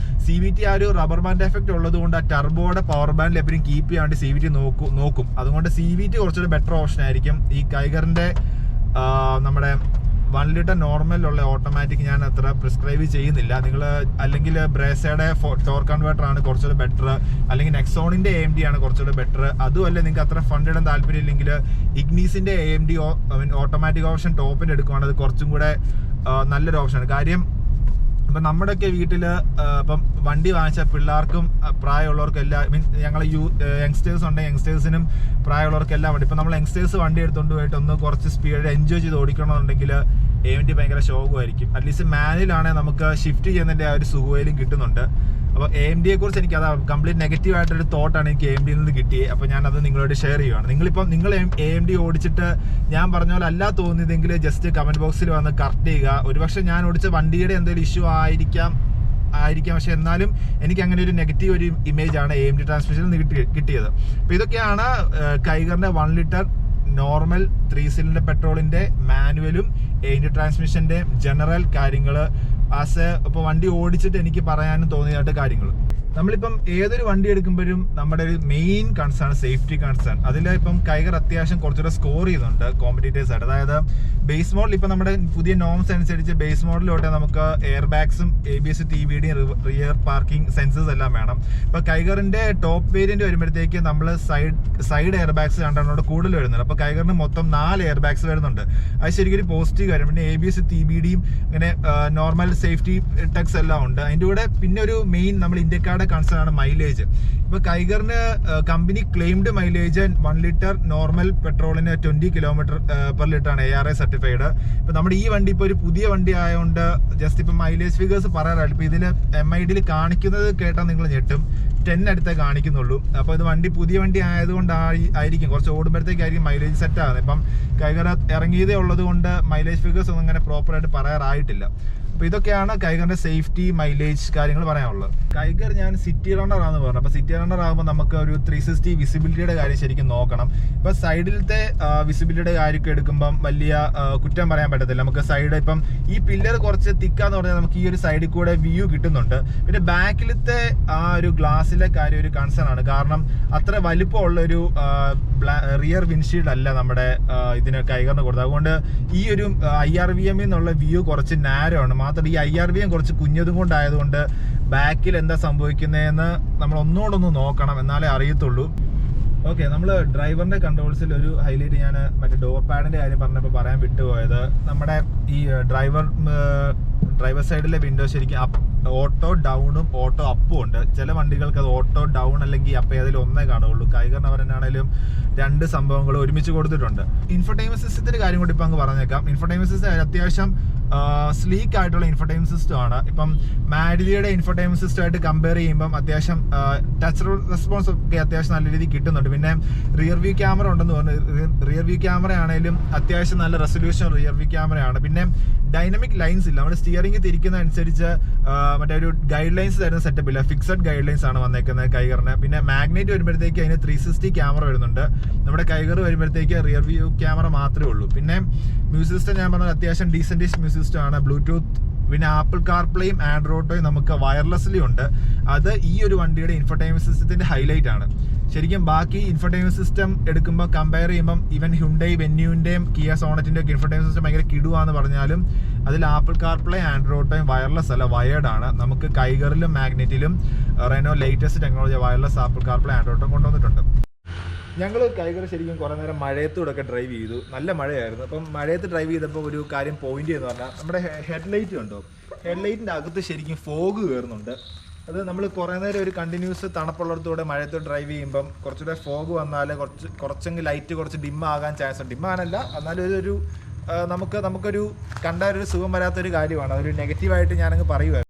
CVT ആ ഒരു റബ്ബർ ബാൻഡ് എഫക്റ്റ് ഉള്ളത് കൊണ്ട് ആ ടർബോയുടെ പവർ ബാൻഡിൽ എപ്പോഴും കീപ്പ് ചെയ്യാൻ വേണ്ടി CVT നോക്കും. അതുകൊണ്ട് CVT കുറച്ചുകൂടെ ബെറ്റർ ഓപ്ഷൻ ആയിരിക്കും. ഈ കൈഗറിന്റെ നമ്മുടെ 1 ലിറ്റർ നോർമലുള്ള ഓട്ടോമാറ്റിക് ഞാൻ അത്ര പ്രിസ്ക്രൈബ് ചെയ്യുന്നില്ല. നിങ്ങൾ അല്ലെങ്കിൽ ബ്രേസയുടെ ടോർക്ക് കൺവേർട്ടർ ആണ് കുറച്ചുകൂടെ ബെറ്റർ, അല്ലെങ്കിൽ നെക്സോണിന്റെ AMD ആണ് കുറച്ചുകൂടെ ബെറ്റർ. അതുമല്ല നിങ്ങൾക്ക് അത്ര ഫണ്ട് ഇടാൻ താല്പര്യം ഇല്ലെങ്കിൽ ഇഗ്നീസിന്റെ AMD ഓട്ടോമാറ്റിക് ഓപ്ഷൻ ടോപ്പിൽ എടുക്കുകയാണ്. അത് കുറച്ചും കൂടെ നല്ലൊരു ഓപ്ഷനാണ്. കാര്യം ഇപ്പം നമ്മുടെയൊക്കെ വീട്ടിൽ ഇപ്പം വണ്ടി വാങ്ങിച്ച പിള്ളേർക്കും പ്രായമുള്ളവർക്കും എല്ലാം, ഞങ്ങൾ യങ്സ്റ്റേഴ്സ് ഉണ്ടെങ്കിൽ യങ്സ്റ്റേഴ്സിനും പ്രായമുള്ളവർക്കെല്ലാം വണ്ടി. ഇപ്പം നമ്മൾ യങ്സ്റ്റേഴ്സ് വണ്ടി എടുത്തുകൊണ്ട് പോയിട്ട് ഒന്ന് കുറച്ച് സ്പീഡ് എൻജോയ് ചെയ്ത് ഓടിക്കണമെന്നുണ്ടെങ്കിൽ AMD ഭയങ്കര ശോകമായിരിക്കും. അറ്റ്ലീസ്റ്റ് മാനുവലാണെങ്കിൽ നമുക്ക് ഷിഫ്റ്റ് ചെയ്യുന്നതിൻ്റെ ആ ഒരു സുഖയിലും കിട്ടുന്നുണ്ട്. അപ്പോൾ AMDയെ കുറിച്ച് എനിക്ക് അത് കംപ്ലീറ്റ് നെഗറ്റീവ് ആയിട്ടൊരു തോട്ടാണ് എനിക്ക് AMDയിൽ നിന്ന് കിട്ടിയത്. അപ്പോൾ ഞാനത് നിങ്ങളോട് ഷെയർ ചെയ്യുകയാണ്. നിങ്ങൾ AMD ഓടിച്ചിട്ട് ഞാൻ പറഞ്ഞ പോലെ അല്ല തോന്നിയതെങ്കിൽ ജസ്റ്റ് കമന്റ് ബോക്സിൽ വന്ന് കറക്റ്റ് ചെയ്യുക. ഒരുപക്ഷെ ഞാൻ ഓടിച്ച വണ്ടിയുടെ എന്തെങ്കിലും ഇഷ്യൂ ആയിരിക്കാം. പക്ഷെ എന്നാലും എനിക്ക് അങ്ങനെ ഒരു നെഗറ്റീവ് ഒരു ഇമേജ് ആണ് AMD ട്രാൻസ്മിഷനിൽ നിന്ന് കിട്ടിയത്. അപ്പോൾ ഇതൊക്കെയാണ് കൈഗറിന്റെ 1 ലിറ്റർ നോർമൽ 3 സിലിണ്ടർ പെട്രോളിന്റെ മാനുവലും AMD ട്രാൻസ്മിഷന്റെ ജനറൽ കാര്യങ്ങൾ ഇപ്പോൾ വണ്ടി ഓടിച്ചിട്ട് എനിക്ക് പറയാനും തോന്നിയായിട്ട് കാര്യങ്ങൾ. നമ്മളിപ്പം ഏതൊരു വണ്ടി എടുക്കുമ്പോഴും നമ്മുടെ ഒരു മെയിൻ കൺസേൺ സേഫ്റ്റി കൺസേൺ. അതിൽ ഇപ്പം കൈഗർ അത്യാവശ്യം കുറച്ചുകൂടെ സ്കോർ ചെയ്യുന്നുണ്ട് കോമ്പറ്റീറ്റേഴ്സ് ആയിട്ട്. അതായത് ബേസ് മോഡൽ ഇപ്പം നമ്മുടെ പുതിയ നോംസ് അനുസരിച്ച് ബേസ് മോഡലിലോട്ട് നമുക്ക് എയർ ബാഗ്സും ABS TBD rear parking sensors എല്ലാം വേണം. ഇപ്പൊ കൈഗറിന്റെ ടോപ്പ് വേരിയന്റ് വരുമ്പോഴത്തേക്ക് നമ്മൾ സൈഡ് എയർ ബാഗ്സ് രണ്ടെണ്ണോട് കൂടുതൽ വരുന്നുണ്ട്. അപ്പൊ കൈഗറിന് മൊത്തം 4 എയർ ബാഗ്സ് വരുന്നുണ്ട്. അത് ശരിക്കും ഒരു പോസിറ്റീവ് കാര്യം. പിന്നെ ABS TBDയും ഇങ്ങനെ നോർമൽ സേഫ്റ്റി ടെക്സ് എല്ലാം ഉണ്ട്. അതിന്റെ കൂടെ പിന്നെ ഒരു മെയിൻ നമ്മൾ ഇന്ത്യക്കാരുടെ കൺസേൺ ആണ് മൈലേജ്. ഇപ്പൊ കൈഗറിന് company claimed mileage 1 litre normal പെട്രോളിന് 20 km/L ആണ് ARA സർട്ടിഫൈഡ്. ഇപ്പൊ നമ്മുടെ ഈ വണ്ടി ഇപ്പൊ ഒരു പുതിയ വണ്ടി ആയതുകൊണ്ട് ജസ്റ്റ് ഇപ്പൊ മൈലേജ് ഫിഗേഴ്സ് പറയാറില്ല. ഇപ്പൊ ഇതില് MID കാണിക്കുന്നത് കേട്ടാൽ നിങ്ങൾ ഞെട്ടും, 10 അടുത്തേ കാണിക്കുന്നുള്ളൂ. അപ്പൊ ഇത് പുതിയ വണ്ടി ആയതുകൊണ്ട് ആയിരിക്കും കുറച്ച് ഓടുമ്പോഴത്തേക്കായിരിക്കും മൈലേജ് സെറ്റ് ആകുന്നത്. ഇപ്പം കൈഗർ ഇറങ്ങിയതേ ഉള്ളത് കൊണ്ട് മൈലേജ് ഫിഗേഴ്സ് ഒന്നും അങ്ങനെ പ്രോപ്പറായിട്ട് പറയാറായിട്ടില്ല. അപ്പൊ ഇതൊക്കെയാണ് കൈഗറിന്റെ സേഫ്റ്റി മൈലേജ് കാര്യങ്ങൾ പറയാനുള്ളത്. കൈഗർ ഞാൻ സിറ്റി റണ്ണർ ആണെന്ന് പറഞ്ഞു. അപ്പൊ സിറ്റി റണ്ണർ ആകുമ്പോൾ നമുക്ക് ഒരു 360 വിസിബിലിറ്റിയുടെ കാര്യം ശരിക്കും നോക്കണം. ഇപ്പൊ സൈഡിലത്തെ വിസിബിലിറ്റിയുടെ കാര്യമൊക്കെ എടുക്കുമ്പം വലിയ കുറ്റം പറയാൻ പറ്റത്തില്ല. നമുക്ക് സൈഡ് ഇപ്പം ഈ പില്ലർ കുറച്ച് തിക്കാന്ന് പറഞ്ഞാൽ നമുക്ക് ഈ ഒരു സൈഡിൽ കൂടെ വ്യൂ കിട്ടുന്നുണ്ട്. പിന്നെ ബാക്കിലത്തെ ആ ഒരു ഗ്ലാസിലെ കാര്യം ഒരു കൺസേൺ ആണ്. കാരണം അത്ര വലിപ്പമുള്ള ഒരു റിയർ വിൻഷീൽഡ് അല്ല നമ്മുടെ ഇതിന് കൈഗറിന് കൊടുത്തത്. അതുകൊണ്ട് ഈ ഒരു IRVM എന്നുള്ള വ്യൂ കുറച്ച് നാരോ ആണ്. മാത്രം ഈ IRVM കുറച്ച് കുഞ്ഞതും കൊണ്ടായതുകൊണ്ട് ബാക്കിൽ എന്താ സംഭവിക്കുന്നതെന്ന് നമ്മൾ ഒന്നുകൂടൊന്ന് നോക്കണം, എന്നാലേ അറിയത്തുള്ളൂ. ഓക്കെ, നമ്മൾ ഡ്രൈവറിന്റെ കൺട്രോൾസിൽ ഒരു ഹൈലൈറ്റ് ഞാൻ മറ്റേ ഡോർ പാഡിന്റെ കാര്യം പറഞ്ഞപ്പോൾ പറയാൻ വിട്ടുപോയത്, നമ്മുടെ ഈ ഡ്രൈവർ സൈഡിലെ വിൻഡോ ശരിക്കും ഓട്ടോ ഡൗണും ഓട്ടോ അപ്പും ഉണ്ട്. ചില വണ്ടികൾക്ക് അത് ഓട്ടോ ഡൗൺ അല്ലെങ്കിൽ അപ്പ് ഏതെങ്കിലും ഒന്നേ കാണുള്ളൂ. കൈഗറിന് അവരെന്നാണേലും 2 സംഭവങ്ങൾ ഒരുമിച്ച് കൊടുത്തിട്ടുണ്ട്. ഇൻഫർടൈൻമെന്റ് സിസ്റ്റത്തിന്റെ കാര്യം കൂടി ഇപ്പം അങ്ങ് പറഞ്ഞേക്കാം. ഇൻഫർടൈൻമെന്റ് സിസ്റ്റം അത്യാവശ്യം സ്ലീക്ക് ആയിട്ടുള്ള ഇൻഫർടൈൻമെന്റ് സിസ്റ്റം ആണ്. ഇപ്പം മാരുതിയുടെ ഇൻഫർടൈൻമെന്റ് സിസ്റ്റം ആയിട്ട് കമ്പയർ ചെയ്യുമ്പം അത്യാവശ്യം ടച്ച് റെസ്പോൺസ് ഒക്കെ അത്യാവശ്യം നല്ല രീതിയിൽ കിട്ടുന്നുണ്ട്. പിന്നെ റിയർ വ്യൂ ക്യാമറ ഉണ്ടെന്ന് പറഞ്ഞു. റിയർ വ്യൂ ക്യാമറ ആണെങ്കിലും അത്യാവശ്യം നല്ല റെസൊല്യൂഷൻ റിയർ വ്യൂ ക്യാമറയാണ്. പിന്നെ ഡൈനമിക് ലൈൻസ് ഇല്ല. നമ്മുടെ സ്റ്റിയറിംഗ് തിരിക്കുന്ന അനുസരിച്ച് മറ്റേ ഒരു ഗൈഡ് ലൈൻസ് തരുന്ന സെറ്റപ്പ് ഇല്ല, ഫിക്സഡ് ഗൈഡ് ലൈൻസ് ആണ് വന്നേക്കുന്നത് കൈഗറിന്. പിന്നെ മാഗ്നേറ്റ് വരുമ്പോഴത്തേക്ക് അതിന് 360 ക്യാമറ വരുന്നുണ്ട്. നമ്മുടെ കൈഗർ വരുമ്പോഴത്തേക്ക് റിയർ വ്യൂ ക്യാമറ മാത്രമേ ഉള്ളൂ. പിന്നെ മ്യൂസിക് സിസ്റ്റം ഞാൻ പറഞ്ഞത് അത്യാവശ്യം ഡീസൻറ്റേജ് മ്യൂസിക് സിസ്റ്റം ആണ്. ബ്ലൂടൂത്ത് പിന്നെ ആപ്പിൾ കാർപ്ലേയും ആൻഡ്രോയിഡോയും നമുക്ക് വയർലെസ്ലി ഉണ്ട്. അത് ഈ ഒരു വണ്ടിയുടെ ഇൻഫർടൈൻമെന്റ് സിസ്റ്റത്തിന്റെ ഹൈലൈറ്റ് ആണ്. ശരിക്കും ബാക്കി ഇൻഫർടൈൻമെന്റ് സിസ്റ്റം എടുക്കുമ്പോൾ കമ്പയർ ചെയ്യുമ്പോൾ ഈവൻ ഹ്യുണ്ടൈ വെന്യൂവിന്റെയും കിയ സോണറ്റിന്റെ ഒക്കെ ഇൻഫർടൈൻമെന്റ് സിസ്റ്റം ഭയങ്കര കിടുവാന്ന് പറഞ്ഞാലും അതിൽ ആപ്പിൾ കാർപ്ലേ ആൻഡ്രോയിഡോയും വയർലെസ് അല്ല, വയേർഡ് ആണ്. നമുക്ക് കൈഗറിലും മാഗ്നറ്റിലും Renault latest technology wireless Apple CarPlay ആൻഡ്രോയിഡും കൊണ്ടുവന്നിട്ടുണ്ട്. ഞങ്ങൾ കൈഗർ ശരിക്കും കുറേ നേരം മഴയത്തൂടെയൊക്കെ ഡ്രൈവ് ചെയ്തു. നല്ല മഴയായിരുന്നു. അപ്പം മഴയത്ത് ഡ്രൈവ് ചെയ്തപ്പോൾ ഒരു കാര്യം പോയിന്റ് എന്ന് പറഞ്ഞാൽ നമ്മുടെ ഹെഡ്ലൈറ്റ് ഉണ്ടോ, ഹെഡ്ലൈറ്റിൻ്റെ അകത്ത് ശരിക്കും ഫോഗ് കയറുന്നുണ്ട്. അത് നമ്മൾ കുറേ നേരം ഒരു കണ്ടിന്യൂസ് തണുപ്പുള്ളിടത്തൂടെ മഴയത്ത് ഡ്രൈവ് ചെയ്യുമ്പം കുറച്ചുകൂടെ ഫോഗ് വന്നാൽ കുറച്ചെങ്കിൽ ലൈറ്റ് കുറച്ച് ഡിമ്മാകാൻ ചാൻസ് ഉണ്ട്. ഡിമ്മാകാനല്ല, എന്നാലും ഒരു നമുക്കൊരു കണ്ടാൽ ഒരു സുഖം വരാത്തൊരു കാര്യമാണ്. അതൊരു നെഗറ്റീവായിട്ട് ഞാനങ്ങ് പറയുമായിരുന്നു.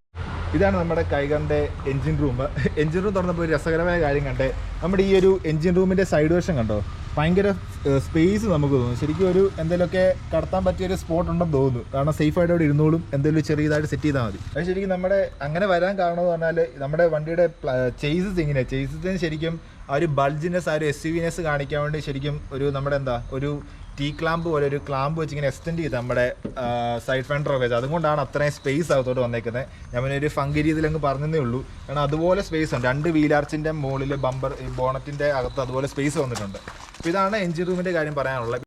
ഇതാണ് നമ്മുടെ കൈഗറിൻ്റെ എൻജിൻ റൂം. എൻജിൻ റൂം തുറന്നപ്പോൾ ഒരു രസകരമായ കാര്യം കണ്ടേ. നമ്മുടെ ഈ ഒരു എൻജിൻ റൂമിൻ്റെ സൈഡ് വശം കണ്ടോ, ഭയങ്കര സ്പേസ് നമുക്ക് തോന്നുന്നു. ശരിക്കും ഒരു എന്തെങ്കിലുമൊക്കെ കടത്താൻ പറ്റിയൊരു സ്പോട്ട് ഉണ്ടെന്ന് തോന്നുന്നു. കാരണം സേഫായിട്ട് അവിടെ ഇരുന്നോളും, എന്തെങ്കിലും ചെറിയതായിട്ട് സെറ്റ് ചെയ്താൽ മതി. അത് ശരിക്കും നമ്മുടെ അങ്ങനെ വരാൻ കാരണം എന്ന് പറഞ്ഞാൽ നമ്മുടെ വണ്ടിയുടെ ചേസസ് ഇങ്ങനെ ചേസസിന് ശരിക്കും ആ ഒരു ബൾജിനെസ്, ആ ഒരു SUV-നെസ് കാണിക്കാൻ വേണ്ടി ശരിക്കും ഒരു നമ്മുടെ ഒരു ടീ ക്ലാമ്പ് പോലെ ഒരു ക്ലാമ്പ് വെച്ച് ഇങ്ങനെ എക്സ്റ്റെൻഡ് ചെയ്ത് നമ്മുടെ സൈഡ് ഫെൻഡറൊക്കെ വെച്ച്, അതുകൊണ്ടാണ് അത്രയും സ്പേസ് അകത്തോട്ട് വന്നേക്കുന്നത്. ഞാൻ പിന്നെ ഒരു ഫങ്കി രീതിയിൽ അങ്ങ് പറഞ്ഞതേ ഉള്ളൂ. കാരണം അതുപോലെ സ്പേസ് ഉണ്ട്. 2 വീലാർച്ചിൻ്റെ മുകളിൽ ബമ്പർ ബോണറ്റിൻ്റെ അകത്ത് അതുപോലെ സ്പേസ് വന്നിട്ടുണ്ട്. അപ്പോൾ ഇതാണ് എൻജിൻ റൂമിൻ്റെ കാര്യം പറയാനുള്ളത്.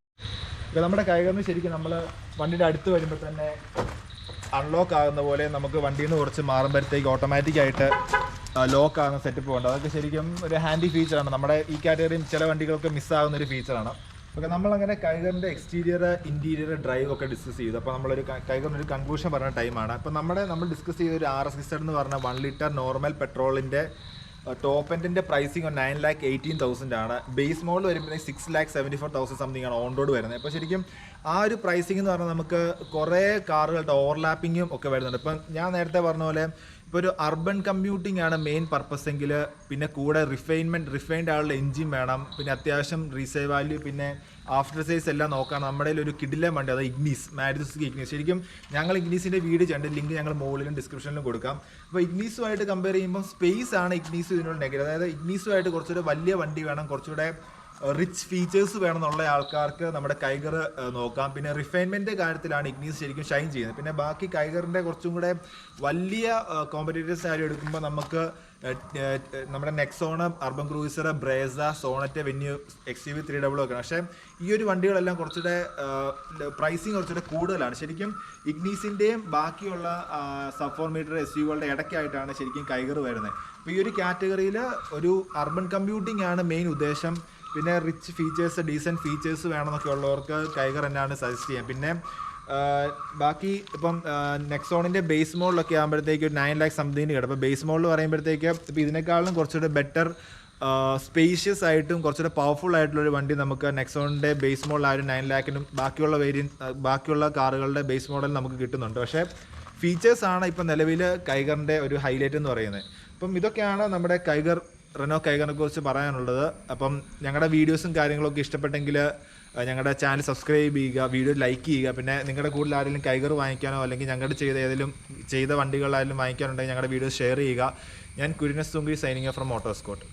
ഇപ്പോൾ നമ്മുടെ കൈഗറിന് ശരിക്കും നമ്മൾ വണ്ടിയുടെ അടുത്ത് വരുമ്പോൾ തന്നെ അൺലോക്ക് ആകുന്ന പോലെ നമുക്ക് വണ്ടിയിൽ നിന്ന് കുറച്ച് മാറുമ്പോഴത്തേക്ക് ഓട്ടോമാറ്റിക്കായിട്ട് ലോക്ക് ആകുന്ന സെറ്റപ്പ് ഉണ്ട്. അതൊക്കെ ശരിക്കും ഒരു ഹാൻഡി ഫീച്ചറാണ്. നമ്മുടെ ഈ കാറ്റഗറിയും ചില വണ്ടികൾക്ക് മിസ്സാകുന്ന ഒരു ഫീച്ചറാണ്. ഓക്കെ, നമ്മളങ്ങനെ കൈഗറിൻ്റെ എക്സ്റ്റീരിയർ ഇൻറ്റീരിയർ ഡ്രൈവ് ഒക്കെ ഡിസ്കസ് ചെയ്തു. അപ്പോൾ നമ്മളൊരു കൈഗറിൻ്റെ ഒരു കൺക്ലൂഷൻ പറഞ്ഞ ടൈമാണ്. അപ്പോൾ നമ്മൾ ഡിസ്കസ് ചെയ്ത ഒരു RS600 എന്ന് പറഞ്ഞ 1 ലിറ്റർ നോർമൽ പെട്രോളിൻ്റെ ടോപ്പ് എൻഡിൻ്റെ പ്രൈസിങ് 9,18,000 ആണ്. ബേസ് മോഡൽ വരുമ്പോൾ 6,74,000 സംതിങ് ആണ് ഓൺ റോഡ് വരുന്നത്. അപ്പോൾ ശരിക്കും ആ ഒരു പ്രൈസിംഗ് എന്ന് പറഞ്ഞാൽ നമുക്ക് കുറേ കാറുകളുടെ ഓവർലാപ്പിങ്ങും ഒക്കെ വരുന്നുണ്ട്. ഇപ്പം ഞാൻ നേരത്തെ പറഞ്ഞ പോലെ ഇപ്പോൾ ഒരു അർബൻ കമ്മ്യൂട്ടിംഗ് ആണ് മെയിൻ പർപ്പസ് എങ്കിൽ പിന്നെ കൂടെ റിഫൈൻഡ് ആളുടെ എൻജിൻ വേണം, പിന്നെ അത്യാവശ്യം റീസേൽ വാല്യൂ, പിന്നെ ആഫ്റ്റർ സേസ് എല്ലാം നോക്കാം. നമ്മുടെ ഒരു കിഡിലെ വണ്ടി അത് മാരുതി സുസുക്കി ഇഗ്നീസ്. ശരിക്കും ഞങ്ങൾ ഇഗ്നീസിൻ്റെ വീഡിയോ ചെയ്യേണ്ട ലിങ്ക് ഞങ്ങൾ മുകളിലും ഡിസ്ക്രിപ്ഷനിലും കൊടുക്കാം. അപ്പോൾ ഇഗ്നീസുമായിട്ട് കമ്പയർ ചെയ്യുമ്പോൾ സ്പേസ് ആണ് ഇഗ്നീസ് ഇതിനുള്ള നെഗറ്റീവ്. അതായത് ഇഗ്നീസുമായിട്ട് കുറച്ചുകൂടെ വലിയ വണ്ടി വേണം, കുറച്ചുകൂടെ റിച്ച് ഫീച്ചേഴ്സ് വേണമെന്നുള്ള ആൾക്കാർക്ക് നമ്മുടെ കൈഗർ നോക്കാം. പിന്നെ റിഫൈൻമെൻറ്റ് കാര്യത്തിലാണ് ഇഗ്നീസ് ശരിക്കും ഷൈൻ ചെയ്യുന്നത്. പിന്നെ ബാക്കി കൈഗറിൻ്റെ കുറച്ചും കൂടെ വലിയ കോമ്പറ്റീറ്റേഴ്സ് ആരും എടുക്കുമ്പോൾ നമുക്ക് നമ്മുടെ Nexon, urban cruiser, Brezza, Sonet, Venue, XUV 300 ഒക്കെ. പക്ഷേ ഈ ഒരു വണ്ടികളെല്ലാം കുറച്ചുകൂടെ പ്രൈസിങ് കുറച്ചുകൂടെ കൂടുതലാണ്. ശരിക്കും ഇഗ്നീസിൻ്റെയും ബാക്കിയുള്ള സബ് 4 മീറ്റർ SUVകളുടെ ഇടയ്ക്കായിട്ടാണ് ശരിക്കും കൈഗർ വരുന്നത്. അപ്പോൾ ഈ ഒരു കാറ്റഗറിയിൽ ഒരു അർബൻ കമ്പ്യൂട്ടിംഗ് ആണ് മെയിൻ ഉദ്ദേശം. പിന്നെ റിച്ച് ഫീച്ചേഴ്സ്, ഡീസൻറ്റ് ഫീച്ചേഴ്സ് വേണമെന്നൊക്കെ ഉള്ളവർക്ക് കൈഗർ തന്നെയാണ് സജസ്റ്റ് ചെയ്യാം. പിന്നെ ബാക്കി ഇപ്പം നെക്സോണിൻ്റെ ബേസ് മോഡലൊക്കെ ആകുമ്പോഴത്തേക്ക് ഒരു 9 lakh സംതിങ് കിട്ടും. അപ്പോൾ ബേസ് മോഡൽ പറയുമ്പോഴത്തേക്ക് ഇപ്പോൾ ഇതിനേക്കാളും കുറച്ചുകൂടെ ബെറ്റർ സ്പേഷ്യസ് ആയിട്ടും കുറച്ചുകൂടെ പവർഫുൾ ആയിട്ടുള്ളൊരു വണ്ടി നമുക്ക് നെക്സോണിൻ്റെ ബേസ് മോഡൽ 9 lakhനും ബാക്കിയുള്ള കാറുകളുടെ ബേസ് മോഡൽ നമുക്ക് കിട്ടുന്നുണ്ട്. പക്ഷേ ഫീച്ചേഴ്സാണ് ഇപ്പം നിലവിൽ കൈഗറിൻ്റെ ഒരു ഹൈലൈറ്റ് എന്ന് പറയുന്നത്. അപ്പം ഇതൊക്കെയാണ് നമ്മുടെ റെനോ കൈഗറിനെ കുറിച്ച് പറയാനുള്ളത്. അപ്പം ഞങ്ങളുടെ വീഡിയോസും കാര്യങ്ങളൊക്കെ ഇഷ്ടപ്പെട്ടെങ്കിൽ ഞങ്ങളുടെ ചാനൽ സബ്സ്ക്രൈബ് ചെയ്യുക, വീഡിയോ ലൈക്ക് ചെയ്യുക. പിന്നെ നിങ്ങളുടെ കൂടുതൽ ആരെങ്കിലും കൈഗർ വാങ്ങിക്കാനോ അല്ലെങ്കിൽ ഞങ്ങളുടെ ചെയ്ത വണ്ടികളായാലും വാങ്ങിക്കാനുണ്ടെങ്കിൽ ഞങ്ങളുടെ വീഡിയോ ഷെയർ ചെയ്യുക. ഞാൻ കുര്യനസ് തുങ്കി സൈനിങ് ഫ്രം മോട്ടോർസ്കോട്ട്.